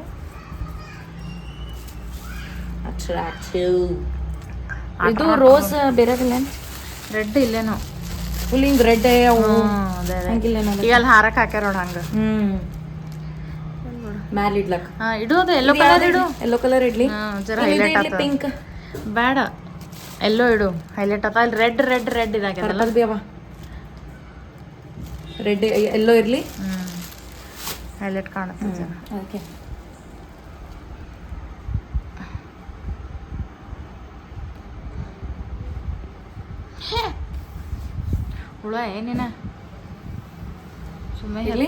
ಅಟ್ರಾಕ್ಟಿವ್. ಇದು ರೋಸ್ ಬೇರೆದಿಲ್ಲ, ರೆಡ್ ಇಲ್ಲೇನು ಫುಲ್ ಹಿಂಗೆ ರೆಡ್ ಹಂಗಿಲ್ಲ. ಈಗ ಅಲ್ಲಿ ಹಾರಕ್ಕೆ ಹಾಕ್ಯಾರ ನೋಡ ಹಂಗೆ. ಮ್ಯಾಲ ಇಡ್ಲಕ್ ಇಡು. ಅದು ಎಲ್ಲೋ ಕಲರ್ ಇಡು. Yellow colour idli. ಜರ ಹೈಲೈಟ್ ಆತ. ಪಿಂಕ್ ಬೇಡ, ಎಲ್ಲೋ ಇಡು, ಹೈಲೈಟ್ ಆತ. ಅಲ್ಲಿ ರೆಡ್ ರೆಡ್ ರೆಡ್ ಇದಾಗ್ಯದಲ್ಲ ಬಿ ಅವ. ರೆಡ್ ಎಲ್ಲೋ ಇರಲಿ, ಹೈಲೈಟ್ ಕಾಣುತ್ತೆ ಜನ. ಓಕೆ. ಹುಳ ಏನೇನ ಸುಮ್ಮನೆ ಇರ್ಲಿ?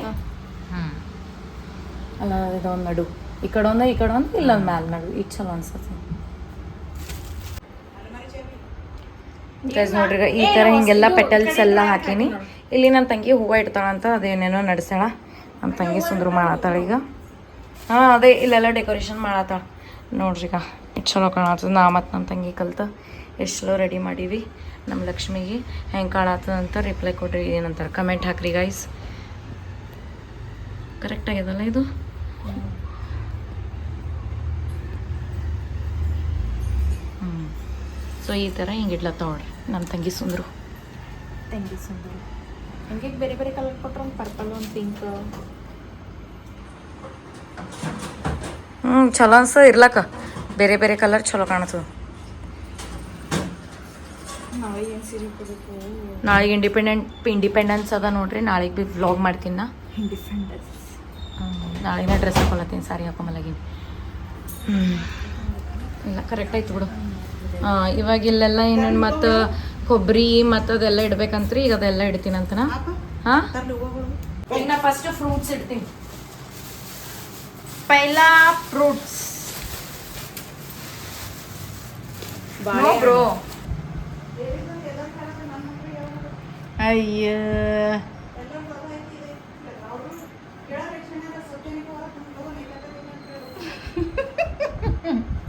ಅಲ್ಲ ಇದೊಂದು ನಡು, ಈ ಕಡೆ ಒಂದು ಇಲ್ಲೊಂದು ಮ್ಯಾಲ ನಡು. ಈಗ ಚಲೋ ಅನ್ಸತ್ತೆ ನೋಡ್ರಿ. ಈ ಥರ ಹಿಂಗೆಲ್ಲ ಪೆಟಲ್ಸ್ ಎಲ್ಲ ಹಾಕೀನಿ. ಇಲ್ಲಿ ನನ್ನ ತಂಗಿ ಹೂವು ಇಡ್ತಾಳಂತ ಅದೇನೇನೋ ನಡೆಸ್ಯಾಳ. ನಮ್ಮ ತಂಗಿ ಸುಂದ್ರ ಮಾಡತ್ತಾಳ ಈಗ. ಅದೇ ಇಲ್ಲೆಲ್ಲ ಡೆಕೋರೇಷನ್ ಮಾಡತ್ತಾಳ ನೋಡ್ರಿ. ಈಗ ಎಷ್ಟು ಚಲೋ ಕಾಣತ್ತದ. ನಾ ಮತ್ತು ನಮ್ಮ ತಂಗಿ ಕಲ್ತ ಎಷ್ಟು ಚಲೋ ರೆಡಿ ಮಾಡೀವಿ. ನಮ್ಮ ಲಕ್ಷ್ಮಿಗೆ ಹೆಂಗೆ ಕಾಣತ್ತದ ಅಂತ ರಿಪ್ಲೈ ಕೊಡ್ರಿ. ಏನಂತಾರೆ ಕಮೆಂಟ್ ಹಾಕ್ರಿ ಗೈಸ್. ಕರೆಕ್ಟ್ ಆಗ್ಯದಲ್ಲ ಇದು? ಸೊ ಈ ಥರ ಹಿಂಗೆ ಇಡ್ಲತ್ತ ನೋಡ್ರಿ ನಮ್ಮ ತಂಗಿ ಸುಂದರು. ತಂಗಿ ಸುಂದರ ಹಂಗೆ ಬೇರೆ ಬೇರೆ ಕಲರ್ ಕೊಟ್ರೆ ಒಂದು ಪರ್ಪಲ್, ಒಂದು ಪಿಂಕ್. ಚಲೋ ಅನ್ಸದ ಇರ್ಲಕ್ಕ. ಬೇರೆ ಬೇರೆ ಕಲರ್ ಚಲೋ ಕಾಣತ್ತದ. ನಾವೇನು ಸೀರೆ ಕೊಡಬೇಕು? ನಾಳೆಗೆ ಇಂಡಿಪೆಂಡೆನ್ಸ್ ಅದ ನೋಡ್ರಿ. ನಾಳೆಗೆ ಭೀ ವ್ಲಾಗ್ ಮಾಡ್ತೀನಿ ನಾ. ಇಂಡಿಪೆಂಡೆನ್ಸ್ ನಾಳೆನ ಡ್ರೆಸ್ ಹಾಕೊಳತ್ತೀನಿ, ಸಾರಿ ಹಾಕೊಂಬಲಾಗಿ. ಇಲ್ಲ ಕರೆಕ್ಟ್ ಆಯ್ತು ಬಿಡು. ಇವಾಗ ಇಲ್ಲೆಲ್ಲ ಏನೇನು ಮತ್ತು ಕೊಬ್ಬರಿ ಮತ್ತು ಅದೆಲ್ಲ ಇಡ್ಬೇಕಂತ್ರಿ. ಈಗ ಅದೆಲ್ಲ ಇಡ್ತೀನಂತನ. ಹಾಂ, ಈಗ ನಾ ಫಸ್ಟ್ ಫ್ರೂಟ್ಸ್ ಇಡ್ತೀನಿ. ಪೈಲಾ ಫ್ರೂಟ್ಸ್ ಬ್ರೋ. ಅಯ್ಯ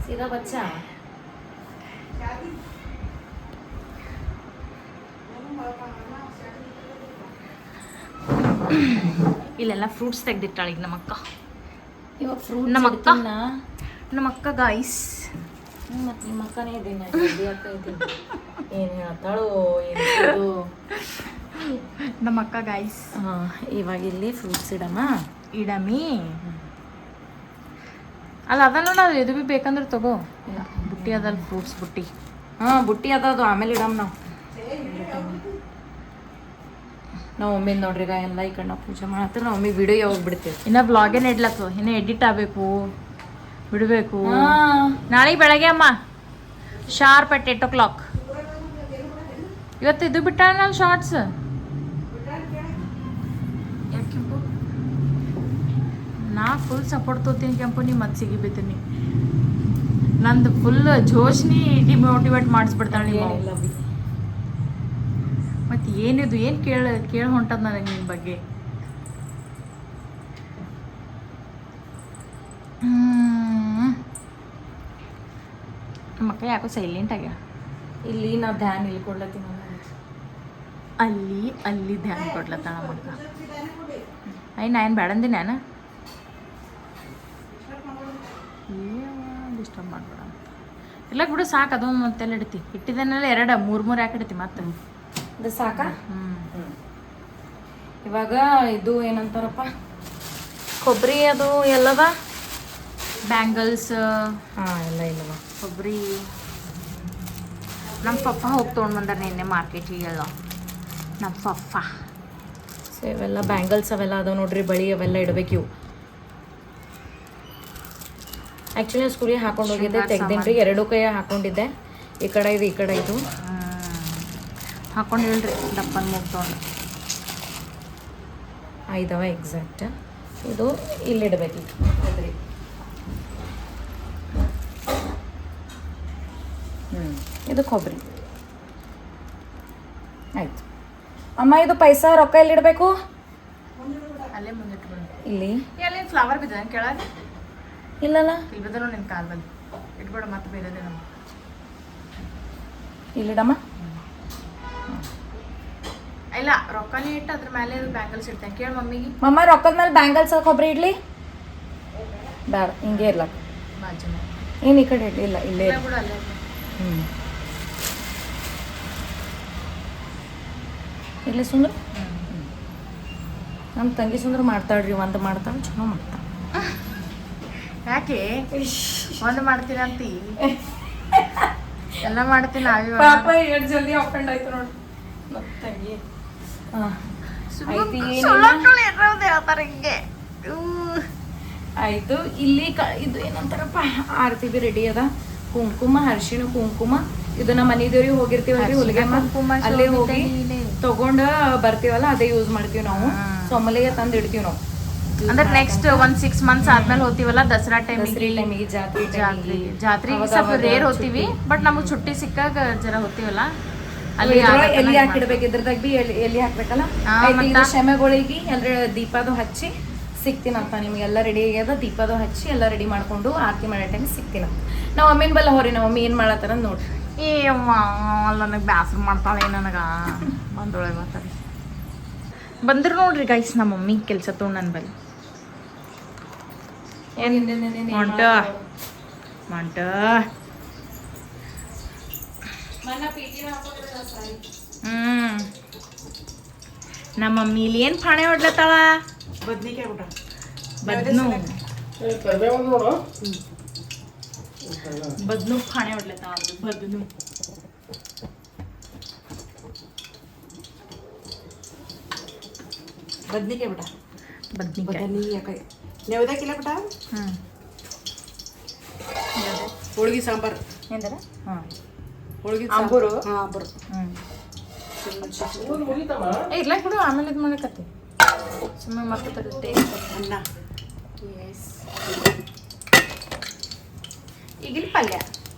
ಸೀದಾ ಬಚ್ಚಾ. ಇಲ್ಲೆಲ್ಲ ಫ್ರೂಟ್ಸ್ ತೆಗ್ದಿಟ್ಟಾಳ ಈಗ ನಮ್ಮಕ್ಕ. ಇವಾಗ ಫ್ರೂಟ್ ನಮ್ಮಕ್ಕ ನಮ್ಮಕ್ಕ ಗಾಯ್ಸ್. ಮತ್ತು ನಿಮ್ಮ ಅಕ್ಕನೇ ಇದ್ದೀನಿ ಅಕ್ಕ ಇದ್ದೀನಿ. ಏನು ಹೇಳ್ತಾಳೋ ಏನು ನಮ್ಮಕ್ಕ ಗಾಯ್ಸ್. ಹಾಂ, ಇವಾಗ ಇಲ್ಲಿ ಫ್ರೂಟ್ಸ್ ಇಡಮಿ ಅಲ್ಲ ಅದ ನೋಡ, ಇದು ಭೀ ಬೇಕಂದ್ರೆ ತಗೋ. ಬುಟ್ಟಿ ಅದಲ್ಲ, ಫ್ರೂಟ್ಸ್ ಬುಟ್ಟಿ. ಹಾಂ, ಬುಟ್ಟಿ ಅದು ಆಮೇಲೆ ಇಡಮ್ ನಾವು ಒಮ್ಮೆ ನೋಡ್ರಿ ಈಗ ಎಲ್ಲ ಈ ಕಡೆ ನಾವು ಪೂಜೆ ಮಾಡತ್ತೀವಿ. ನಾವು ಒಮ್ಮೆ ವಿಡಿಯೋ ಯಾವಾಗ ಬಿಡ್ತೇವೆ. ಇನ್ನ ಬ್ಲಾಗೇನು ಇಡ್ಲತ್ತು, ಇನ್ನು ಎಡಿಟ್ ಆಗಬೇಕು, ಬಿಡಬೇಕು. ನಾಳೆಗೆ ಬೆಳಗ್ಗೆ ಅಮ್ಮ ಶಾರ್ಪ್ ಅಟ್ 8 o'clock. ಇವತ್ತು ಇದು ಬಿಟ್ಟಾಳ ಶಾರ್ಟ್ಸ್. ನಾ ಫುಲ್ ಸಪೋರ್ಟ್ ತೋತೀನಿ ಕೆಂಪು, ನೀ ಮತ್ತೆ ಸಿಗಿಬಿತ್ತೀನಿ. ನಂದು ಫುಲ್ ಜೋಶ್ನಿ ಡಿಮೋಟಿವೇಟ್ ಮಾಡಿಸ್ಬಿಡ್ತಾಳೆ ನೀವು. ಮತ್ತು ಏನಿದು ಏನು ಕೇಳಿ ಹೊಂಟದ ನನಗೆ ನಿಮ್ಮ ಬಗ್ಗೆ. ನಮ್ಮ ಅಕ್ಕ ಯಾಕೋ ಸೈಲೆಂಟ್ ಆಗ್ಯ. ಇಲ್ಲಿ ನಾವು ಧ್ಯಾನ ಇಲ್ಲಿ ಕೊಡ್ಲತ್ತೀನಿ. ಅಲ್ಲಿ ಧ್ಯಾನ ಕೊಡ್ಲತ್ತಾಳ ನಮ್ಮಕ್ಕ. ನಾ ಏನು ಬೇಡಂದಿ ನಾನು ಡಿಸ್ಟರ್ಬ್ ಮಾಡ್ಬೇಡ ಅಂತ. ಇಲ್ಲ ಬಿಡು, ಸಾಕು. ಅದೊಂದು ಮತ್ತೆಲ್ಲ ಇಡ್ತಿ ಇಟ್ಟಿದ್ದೇನೆಲ್ಲ 2 3 ಯಾಕೆ ಇಡ್ತಿ ಮತ್ತೆ. ಅದು ಸಾಕಾ? ಇವಾಗ ಇದು ಏನಂತಾರಪ್ಪ, ಕೊಬ್ಬರಿ ಅದು ಎಲ್ಲದ ಬ್ಯಾಂಗಲ್ಸ್. ಹಾಂ, ಎಲ್ಲ ಇಲ್ಲವ ಕೊಬ್ಬರಿ. ನಮ್ಮ ಪಪ್ಪ ಹೋಗಿ ತೊಗೊಂಡು ಬಂದಾರ ನಿನ್ನೆ ಮಾರ್ಕೆಟಿಗೆ. ಎಲ್ಲ ನಮ್ಮ ಪಪ್ಪ. ಸೊ ಇವೆಲ್ಲ ಬ್ಯಾಂಗಲ್ಸ್ ಅವೆಲ್ಲ ಅದಾವ ನೋಡ್ರಿ, ಬಳಿ ಅವೆಲ್ಲ ಇಡ್ಬೇಕು. ಇವು ಆ್ಯಕ್ಚುಲಿ ಸ್ಕೂಲಿಗೆ ಹಾಕೊಂಡು ಹೋಗಿದ್ದೆ, ತೆಗ್ದೇನ್ರಿ. 2 ಕೈ ಹಾಕೊಂಡಿದ್ದೆ. ಈ ಕಡೆ ಇದು, ಈ ಕಡೆ ಇದು ಹಾಕೊಂಡು ಹೇಳ್ರಿ. ದಪ್ಪನ ಮೂಗ್ ತೊಗೊಂಡು ಐದವ ಎಕ್ಸಾಕ್ಟ್. ಇದು ಇಲ್ಲಿಡ್ಬೇಕು. ಇದು ಕೊಬ್ಬರಿ ಆಯ್ತು. ಅಮ್ಮ, ಇದು ಪೈಸಾ ರೊಕ್ಕ ಎಲ್ಲಿಡಬೇಕು? ಅಲ್ಲೇ ಮುಂದಿಟ್ಬಿಡು. ಇಲ್ಲಿ ಎಲ್ಲಿ ಫ್ಲವರ್ ಬಿದ್ದ ಕೆಳಗೆ? ಇಲ್ಲಲ್ಲ, ಇಲ್ಲಿ ಬಿದ್ದನು ನಿನ್ನ ಕಾಲದಲ್ಲಿ ಇಟ್ಬಿಡು. ಮತ್ತೆ ಬೇರೆದೇ ನಮ್ಮ ಇಲ್ಲಿಡಮ್ಮ. ಇಲ್ಲ, ರೊಕ್ಕನೇ ಇಟ್ಟು ಅದ್ರ ಮೇಲೆ ಬ್ಯಾಂಗಲ್ಸ್ ಇಡ್ತೇನೆ. ಕೇಳಿ ಮಮ್ಮಿಗೆ. ಮಮ್ಮ, ರೊಕ್ಕದ ಮೇಲೆ ಬ್ಯಾಂಗಲ್ಸ್ ಕೊಬ್ಬರಿ ಇಡ್ಲಿ? ಬೇಡ, ಹಿಂಗೆ ಇರ್ಲ. ಬಾಜು ಏನು ಈ ಕಡೆ ಇಡ್ಲಿ? ಇಲ್ಲ, ಇಲ್ಲೇ ಬಿಡು, ಅಲ್ಲೇ. ಇಲ್ಲೇ ಸುಂದ್ರ. ನಮ್ಮ ತಂಗಿ ಸುಂದ್ರ ಮಾಡ್ತಾಳ್ರಿ, ಒಂದು ಮಾಡ್ತಾಳೆ, ಚಲೋ ಮಾಡ್ತಾಳೆ. ಯಾಕೆ ಒಂದು ಮಾಡ್ತೀನಿ ಅಂತಿ? ಎಲ್ಲ ಮಾಡ್ತೀನಿ. ಪಾಪ ಎಷ್ಟು ಜಲ್ದಿ ಆಫೆಂಡ್ ಆಯ್ತು ನೋಡಿ ನಮ್ಮ ತಂಗಿ. ಆಯ್ತು. ಇಲ್ಲಿ ಇದು ಏನಂತಾರಪ್ಪ, ಆರತಿ ಬಿ ರೆಡಿ ಅದ. ಕುಂಕುಮ, ಅರಿಶಿಣ ಕುಂಕುಮ. ಇದು ನಮ್ಮ ಮನೆ ದೇವ್ರಿಗೆ ಹೋಗಿರ್ತೀವಲ್ರಿ, ಹೊಲಿಗೆ ಅಲ್ಲೇ ಹೋಗಿ ತಗೊಂಡ ಬರ್ತೀವಲ್ಲ, ಅದೇ ಯೂಸ್ ಮಾಡ್ತೀವಿ ನಾವು. ಸೊಮ್ಮಲಿಗೆ ತಂದು ಇಡ್ತೀವಿ ನಾವು. ಅಂದ್ರೆ ನೆಕ್ಸ್ಟ್ 1-6 months ಆದ್ಮೇಲೆ ಹೋಗ್ತೀವಲ್ಲ, ದಸರಾ ಟೈಮಿಗೆ, ಜಾತ್ರೆಗೆ ಸ್ವಲ್ಪ ರೇರ್ ಹೋಗ್ತೀವಿ. ಬಟ್ ನಮಗೆ छुट्टी ಸಿಕ್ಕಾಗ ಜರ ಹೋಗ್ತೀವಲ್ಲ, ಅಲ್ಲಿ ಎಲ್ಲಿ ಹಾಕಿಡ್ಬೇಕು. ಇದ್ರದಾಗ ಬಿ ಎಲ್ಲಿ ಹಾಕ್ಬೇಕಲ್ಲ. ಶಮೆಗಳಿಗೆ ಎಲ್ಲರ ದೀಪದು ಹಚ್ಚಿ ಸಿಗ್ತೀನಂತ. ನಿಮ್ಗೆಲ್ಲ ರೆಡಿ ಆಗ್ಯದ, ದೀಪದು ಹಚ್ಚಿ ಎಲ್ಲ ರೆಡಿ ಮಾಡ್ಕೊಂಡು ಆರತಿ ಮಾಡೋ ಟೈಮ್ ಸಿಗ್ತೀನಂತ. ನಾವು ಅಮ್ಮಿನ ಬಲ್ಲ ಹೋರಿ, ನಾವು ಅಮ್ಮಿ ಏನು ಮಾಡತ್ತಾರ ನೋಡ್ರಿ. ಅಲ್ಲ, ನನಗೆ ಬೇಸರ ಮಾಡ್ತಾಳೆ ನನಗೆ. ಬಂದೊಳಗೆ ಮಾತಾಡಿ ಬಂದ್ರು ನೋಡ್ರಿ ಗೈಸ್, ನಮ್ಮ ಮಮ್ಮಿ ಕೆಲಸ ತೊಗೊಂಡು ನನ್ನ ಬಲ್ಲಿ. ಮಂಟ ನಮ್ಮ ಮಮ್ಮಿ ಇಲ್ಲಿ ಏನು ಪಾಣೆ ಹೊಡ್ಲತ್ತಾಳ? ಬದ್ನಿಕಾಯಿ ಊಟ. ಬದ್ನು ಪಾಣೆ ಹೊಡ್ಲತ್ತಾಳ. ಬದ್ನು ಬದ್ನಿಕಾಯಿ ಬಿಟ. ಬದ್ನಿಕಾಯಿ ನೆವದಾಕಿಲ್ಲ ಬಿಟ. ಹೋಳಿಗೆ ಸಾಂಬಾರು ಎಂದ್ರೆ ಹೋಳಿಗೆ ಅಂಬೂರು. ಅಂಬೂರು. ಇಲ್ಲ ಬಿಡು, ಆಮೇಲೆ ಇದು ಮಾಡಕತ್ತಿ ಸುಮ್ಮನೆ ಮತ್ತೆ ಅನ್ನ. ಈಗಿನ ಪಲ್ಯ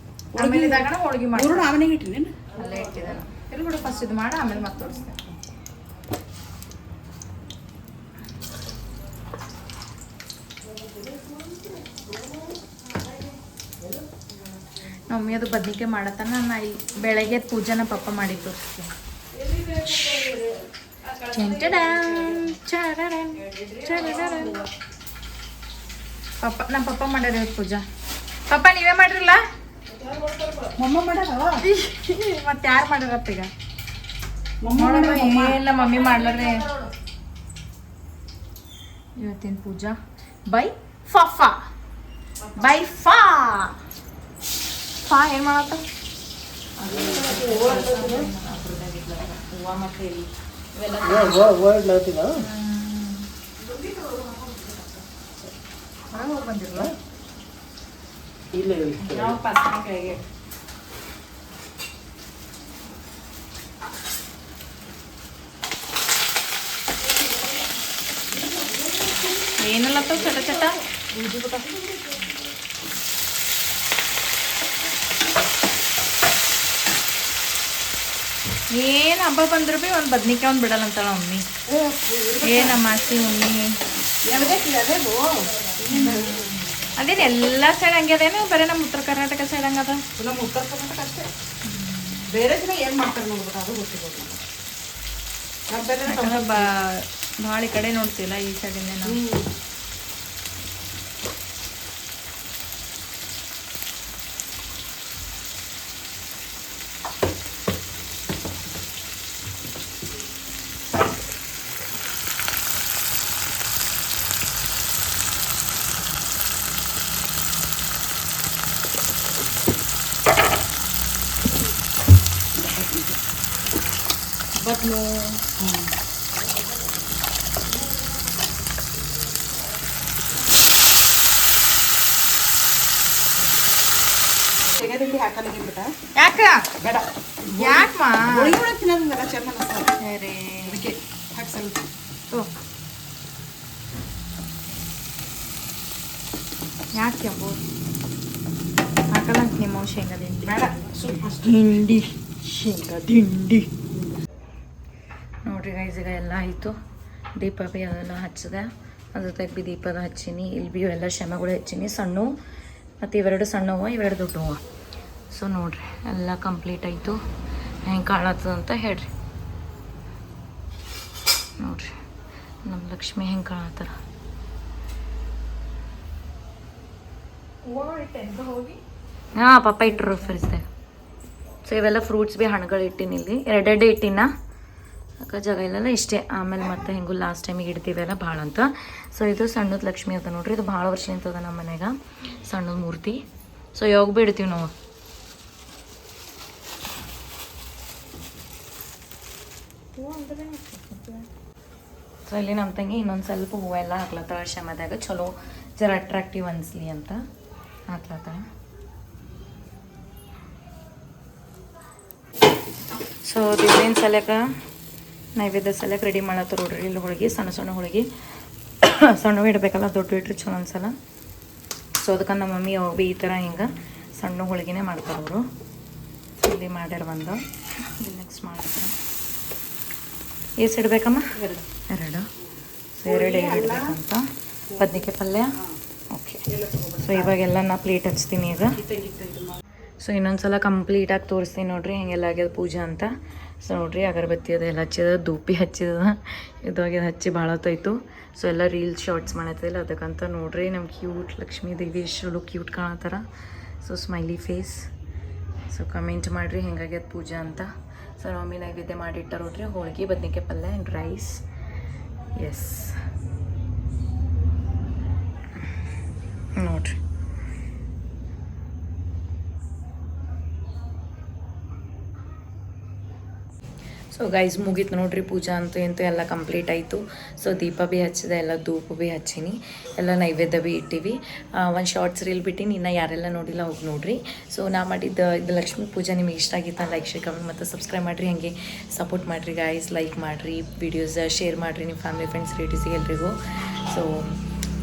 ಆಮೇಲೆ ಇದಾಗಣ ಹೋಳಿಗೆ ಮಾಡಿ ಆಮೇಲೆ ಇಟ್ಟಿನಿ ಅಲ್ಲೇ ಇಟ್ಟಿದ್ದಾನ. ಎಲ್ಲಿ ಬಿಡು, ಫಸ್ಟ್ ಇದು ಮಾಡಿ ಆಮೇಲೆ ಮತ್ತೆ ತೋರಿಸ್ತೇನೆ. ಮಮ್ಮಿ ಅದು ಬದ್ನಿಕಾಯಿ ಮಾಡತ್ತಾನ. ನಾ ಇಲ್ಲಿ ಬೆಳಗ್ಗೆ ಪೂಜಾನ ಪಪ್ಪ ಮಾಡಿ ತೋರಿಸ್ತೀನಿ. ಪಪ್ಪ ನಮ್ಮ ಪಪ್ಪ ಮಾಡ್ಯಾರ ಪೂಜಾ. ಪಪ್ಪ ನೀವೇ ಮಾಡ್ರಲ್ಲ ಮಮ್ಮ ಮಾಡ್ಯಾರವ ಮತ್ತೆ ಯಾರು ಮಾಡ್ಯಾರಪ್ಪ ಈಗ? ಮಮ್ಮ ಎಲ್ಲ ಮಮ್ಮಿ ಮಾಡ್ಲಾರ್ರೆ ಇವತ್ತಿನ ಪೂಜಾ ಬೈ ಫಫಾ ಬೈ ಫಾ ಏನ್ ಮಾಡತ್ತ? ಹೂವ ಮತ್ತೆ ಎಲ್ಲಿ ಹೊರಗೆ ಹೋಗಿ ಬಂದಿರಲ್ಲ ನಾವು ಪಾಸ್ತಾನ ಕೆಳಗೆ ಏನಲ್ಲತ್ತವ ಚಟ ಚಟ ಏನು ಹಬ್ಬ ಬಂದ್ರು ಭೀ ಒಂದು ಬದ್ನಿಕಾಯಿ ಒಂದು ಬಿಡಲ್ಲ ಅಂತಾಳ ಮಮ್ಮಿ. ಏನಮ್ಮ ಆಸಿ ಮಮ್ಮಿ ಅದೇನು ಎಲ್ಲ ಸೈಡ್ ಹಂಗೆ ಅದೇನು ಬರೀ ನಮ್ಮ ಉತ್ತರ ಕರ್ನಾಟಕ ಸೈಡ್ ಹಂಗದ? ನಮ್ಮ ಉತ್ತರ ಕರ್ನಾಟಕ ಅಷ್ಟೇ, ಬೇರೆ ಜನ ಏನು ಮಾಡ್ತಾರೆ ನೋಡ್ಬೇಕು ಅದು ಗೊತ್ತಿರೋದು ಯಾಕಂದ್ರೆ ಭಾಳ ಈ ಕಡೆ ನೋಡ್ತಿಲ್ಲ ಈ ಸೈಡಿಂದ ನಾವು. ಬಟ್ಲು ತೆಗೆದಿಂಡಿ ಹಾಕಲ್ಲ ಬಿಟ್ಟ ಯಾಕ ಬೇಡ ಯಾಕಮ್ಮ? ಹೋಳಿಗೆ ಒಳಗೆ ತಿನ್ನೋದಂಗಲ್ಲ ಚೆನ್ನ ಸರಿ ಅದಕ್ಕೆ ಹಾಕಿ ಸ್ವಲ್ಪ ಯಾಕೆ ಅಂಬು ಹಾಕಲ್ಲ ಅಂತ ನಿಮ್ಮ ಶೇಂಗಾ ದಿಂಡಿ ಬೇಡ ಸ್ವಲ್ಪ ಅಷ್ಟೇ. ದಿಂಡಿ ಶೇಂಗಾ ದಿಂಡಿ ನೋಡ್ರಿ ಗೈಸ್ ಈಗ ಎಲ್ಲ ಆಯಿತು. ದೀಪ ಬಿ ಅದೆಲ್ಲ ಹಚ್ಚಿದೆ, ಅದ್ರ ಬಿ ದೀಪದ ಹಚ್ಚೀನಿ. ಇಲ್ಲಿ ಬಿ ಎಲ್ಲ ಶಮಗಳು ಹಚ್ಚೀನಿ, ಸಣ್ಣ ಮತ್ತು ಇವೆರಡು ಸಣ್ಣವು ಇವೆರಡು ದೊಡ್ಡವು. ಸೊ ನೋಡ್ರಿ ಎಲ್ಲ ಕಂಪ್ಲೀಟ್ ಆಯಿತು. ಹೆಂಗೆ ಕಾಣತ್ತದಂತ ಹೇಳ್ರಿ. ನೋಡ್ರಿ ನಮ್ಮ ಲಕ್ಷ್ಮಿ ಹೆಂಗೆ ಕಾಣತ್ತಾರ. ಹಾಂ ಪಪ್ಪ ಇಟ್ಟರು ಫ್ರಿಜ್ದಾಗ. ಸೊ ಇವೆಲ್ಲ ಫ್ರೂಟ್ಸ್ ಬಿ ಹಣ್ಣುಗಳು ಇಟ್ಟಿನಿ, ಇಲ್ಲಿ ಎರಡೆರಡು ಇಟ್ಟಿನ ಯಾಕೆ ಜಾಗ ಇಲ್ಲಲ್ಲ ಇಷ್ಟೇ. ಆಮೇಲೆ ಮತ್ತೆ ಹೆಂಗೂ ಲಾಸ್ಟ್ ಟೈಮಿಗೆ ಇಡ್ತೀವಲ್ಲ ಭಾಳ ಅಂತ. ಸೊ ಇದು ಸಣ್ಣದ ಲಕ್ಷ್ಮಿ ಅದ ನೋಡ್ರಿ, ಇದು ಭಾಳ ವರ್ಷ ನಿಂತದ ನಮ್ಮ ಮನೆಗೆ ಸಣ್ಣದ ಮೂರ್ತಿ. ಸೊ ಯಾವಾಗ ಭೀ ಇಡ್ತೀವಿ ನಾವು. ಸೊ ಇಲ್ಲಿ ನಮ್ಮ ತಂಗಿ ಇನ್ನೊಂದು ಸ್ವಲ್ಪ ಹೂವೆಲ್ಲ ಹಾಕ್ಲತ್ತಾಳ ಶಮದಾಗ, ಚಲೋ ಜರ ಅಟ್ರಾಕ್ಟಿವ್ ಅನ್ಸ್ಲಿ ಅಂತ ಹಾಕ್ಲತ್ತಾಳ. ಸೊ ದೇವ್ರಿನ ಸಲಕ್ಕೆ ನೈವೇದ್ಯ ಸಲಕ್ಕೆ ರೆಡಿ ಮಾಡತ್ತಾರ ನೋಡ್ರಿ. ಇಲ್ಲಿ ಹೋಳಿಗೆ ಸಣ್ಣ ಸಣ್ಣ ಹೋಳಿಗೆ ಸಣ್ಣ ಇಡಬೇಕಲ್ಲ, ದೊಡ್ಡ ಇಟ್ರಿ ಚಲೋ ಅನ್ಸಲ್ಲ. ಸೊ ಅದಕ್ಕೆ ನಮ್ಮ ಮಮ್ಮಿ ಅವು ಭೀ ಈ ಥರ ಹಿಂಗೆ ಸಣ್ಣ ಹೋಳಿಗೆನೇ ಮಾಡ್ತಾರೆ ಅವರು. ಇಲ್ಲಿ ಮಾಡ್ಯಾರ ಒಂದು, ಇಲ್ಲಿ ನೆಕ್ಸ್ಟ್ ಮಾಡ್ತಾರೆ. ಎಷ್ಟು ಇಡಬೇಕಮ್ಮ? ಎರಡು. ಸೊ ಎರಡು ಇಡಬೇಕಂತ. ಬದ್ನಿಕಾಯಿ ಪಲ್ಯ ಓಕೆ. ಸೊ ಇವಾಗೆಲ್ಲ ನಾ ಪ್ಲೇಟ್ ಹಚ್ತೀನಿ ಈಗ. ಸೊ ಇನ್ನೊಂದ್ಸಲ ಕಂಪ್ಲೀಟಾಗಿ ತೋರಿಸ್ತೀನಿ ನೋಡ್ರಿ ಹೆಂಗೆಲ್ಲ ಆಗ್ಯದ ಪೂಜೆ ಅಂತ. ಸೊ ನೋಡ್ರಿ ಅಗರಬತ್ತಿ ಅದೆಲ್ಲ ಹಚ್ಚಿದ, ಧೂಪಿ ಹಚ್ಚಿದ, ಇದಾಗ್ಯದ ಹಚ್ಚಿ ಭಾಳ ಹೊತ್ತಾಯ್ತು. ಸೊ ಎಲ್ಲ ರೀಲ್ಸ್ ಶಾರ್ಟ್ಸ್ ಮಾಡತ್ತಿಲ್ಲ, ಅದಕ್ಕಂತ ನೋಡ್ರಿ ನಮ್ಮ ಕ್ಯೂಟ್ ಲಕ್ಷ್ಮೀ ದೇವಿ ಎಷ್ಟು ಕ್ಯೂಟ್ ಕಾಣತ್ತಾರ. So smiley face. So comment ಮಾಡಿರಿ ಹೆಂಗಾಗ್ಯದ ಪೂಜೆ ಅಂತ. ಸೊ ಮಮ್ಮಿ ನೈವೇದ್ಯ ಮಾಡಿಟ್ಟಾರ ನೋಡ್ರಿ, ಹೋಳಿಗೆ ಬದ್ನಿಕಾಯಿ ಪಲ್ಯ ಆ್ಯಂಡ್ ರೈಸ್. ಎಸ್ ನೋಡ್ರಿ. ಸೊ ಗೈಸ್ ಮುಗೀತು ನೋಡ್ರಿ ಪೂಜಾ ಅಂತೂ ಇಂತೂ ಎಲ್ಲ ಕಂಪ್ಲೀಟ್ ಆಯಿತು. ಸೊ ದೀಪ ಭೀ ಹಚ್ಚಿದೆ, ಎಲ್ಲ ಧೂಪ ಭೀ ಹಚ್ಚೀನಿ, ಎಲ್ಲ ನೈವೇದ್ಯ ಭೀ ಇಟ್ಟಿವಿ. ಒಂದು ಶಾರ್ಟ್ಸ್ ರೀಲ್ ಬಿಟ್ಟಿನಿ, ಇನ್ನು ಯಾರೆಲ್ಲ ನೋಡಿಲ್ಲ ಹೋಗಿ ನೋಡ್ರಿ. ಸೊ ನಾ ಮಾಡಿದ್ದು ಇದು ಲಕ್ಷ್ಮೀ ಪೂಜೆ ನಿಮಗೆ ಇಷ್ಟ ಆಗಿತ್ತು ಲೈಕ್ ಶೇರ್ ಕಮೆಂಟ್ ಮತ್ತು ಸಬ್ಸ್ಕ್ರೈಬ್ ಮಾಡಿರಿ. ಹಾಗೆ ಸಪೋರ್ಟ್ ಮಾಡಿರಿ ಗೈಸ್, ಲೈಕ್ ಮಾಡಿರಿ, ವೀಡಿಯೋಸ್ ಶೇರ್ ಮಾಡಿರಿ ನಿಮ್ಮ ಫ್ಯಾಮಿಲಿ ಫ್ರೆಂಡ್ಸ್ ರಿಲೇಟಿವ್ಸಿಗೆ ಎಲ್ರಿಗೂ. ಸೊ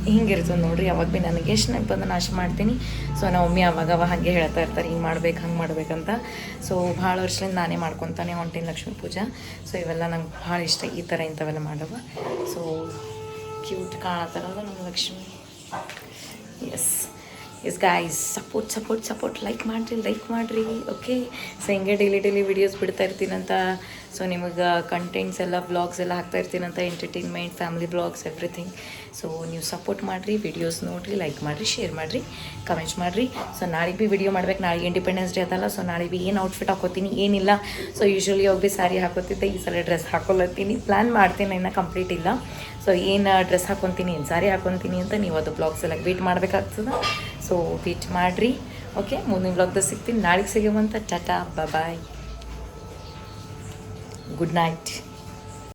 ಹಿಂಗಿರ್ತದೆ ನೋಡ್ರಿ. ಅವಾಗ ಭೀ ನನಗೆ ಎಷ್ಟು ನೆನಪಂದು ನಾಶ ಮಾಡ್ತೀನಿ. ಸೊ ನಮ್ಮ ಮಮ್ಮಿ ಅವಾಗ ಹಾಗೆ ಹೇಳ್ತಾ ಇರ್ತಾರೆ, ಹಿಂಗೆ ಮಾಡ್ಬೇಕು ಹಂಗೆ ಮಾಡ್ಬೇಕಂತ. ಸೊ ಭಾಳ ವರ್ಷದಿಂದ ನಾನೇ ಮಾಡ್ಕೊತಾನೆ ಹೊಂಟೀನಿ ಲಕ್ಷ್ಮೀ ಪೂಜಾ. ಸೊ ಇವೆಲ್ಲ ನಂಗೆ ಭಾಳ ಇಷ್ಟ ಈ ಥರ ಇಂಥವೆಲ್ಲ ಮಾಡವ. ಸೊ ಕ್ಯೂಟ್ ಕಾಣತ್ತಾರಲ್ಲ ನಮ್ಮ Lakshmi. Yes is guys support like ಮಾಡಿರಿ ಓಕೆ. ಸೊ ಹಿಂಗೆ ಡೈಲಿ ವಿಡಿಯೋಸ್ ಬಿಡ್ತಾ ಇರ್ತೀನಂತ. ಸೊ ನಿಮಗೆ ಕಂಟೆಂಟ್ಸ್ ಎಲ್ಲ ವ್ಲಾಗ್ಸ್ ಎಲ್ಲ ಹಾಕ್ತಾ ಇರ್ತೀನಂತ, entertainment, family vlogs, everything. So ನೀವು ಸಪೋರ್ಟ್ ಮಾಡಿರಿ, ವಿಡಿಯೋಸ್ ನೋಡಿರಿ, ಲೈಕ್ ಮಾಡಿರಿ, ಶೇರ್ ಮಾಡಿರಿ, ಕಮೆಂಟ್ಸ್ ಮಾಡಿರಿ. ಸೊ ನಾಳೆಗೆ ಭೀ ವಿಡಿಯೋ ಮಾಡ್ಬೇಕು. ನಾಳೆಗೆ ಇಂಡಿಪೆಂಡೆನ್ಸ್ ಡೇ ಅದಲ್ಲ. ಸೊ ನಾಳೆ ಭೀ ಏನು ಔಟ್ಫಿಟ್ ಹಾಕೋತೀನಿ ಏನಿಲ್ಲ. ಸೊ ಯೂಶ್ವಲಿ ಹೋಗಿ ಸ್ಯಾರಿ ಹಾಕೋತಿದ್ದೆ, ಈ ಸಲ ಡ್ರೆಸ್ ಹಾಕೊಳತ್ತೀನಿ. ಪ್ಲ್ಯಾನ್ ಮಾಡ್ತೀನಿ, ಇನ್ನೂ ಕಂಪ್ಲೀಟ್ ಇಲ್ಲ. ಸೊ ಏನು ಡ್ರೆಸ್ ಹಾಕೊತೀನಿ, ಏನು ಸ್ಯಾರಿ ಹಾಕೊತೀನಿ ಅಂತ ನೀವು ಅದು ಬ್ಲಾಗ್ಸ್ ಎಲ್ಲ ವೇಟ್ ಮಾಡಬೇಕಾಗ್ತದೆ. ಸೊ ವೇಟ್ ಮಾಡಿರಿ ಓಕೆ. ಮುಂದಿನ ಬ್ಲಾಗ್ದಾಗ ಸಿಗ್ತೀನಿ. ನಾಳೆಗೆ ಸಿಗೋವಂತ ಟಾಟಾ ಬಾಯ್, ಗುಡ್ ನೈಟ್.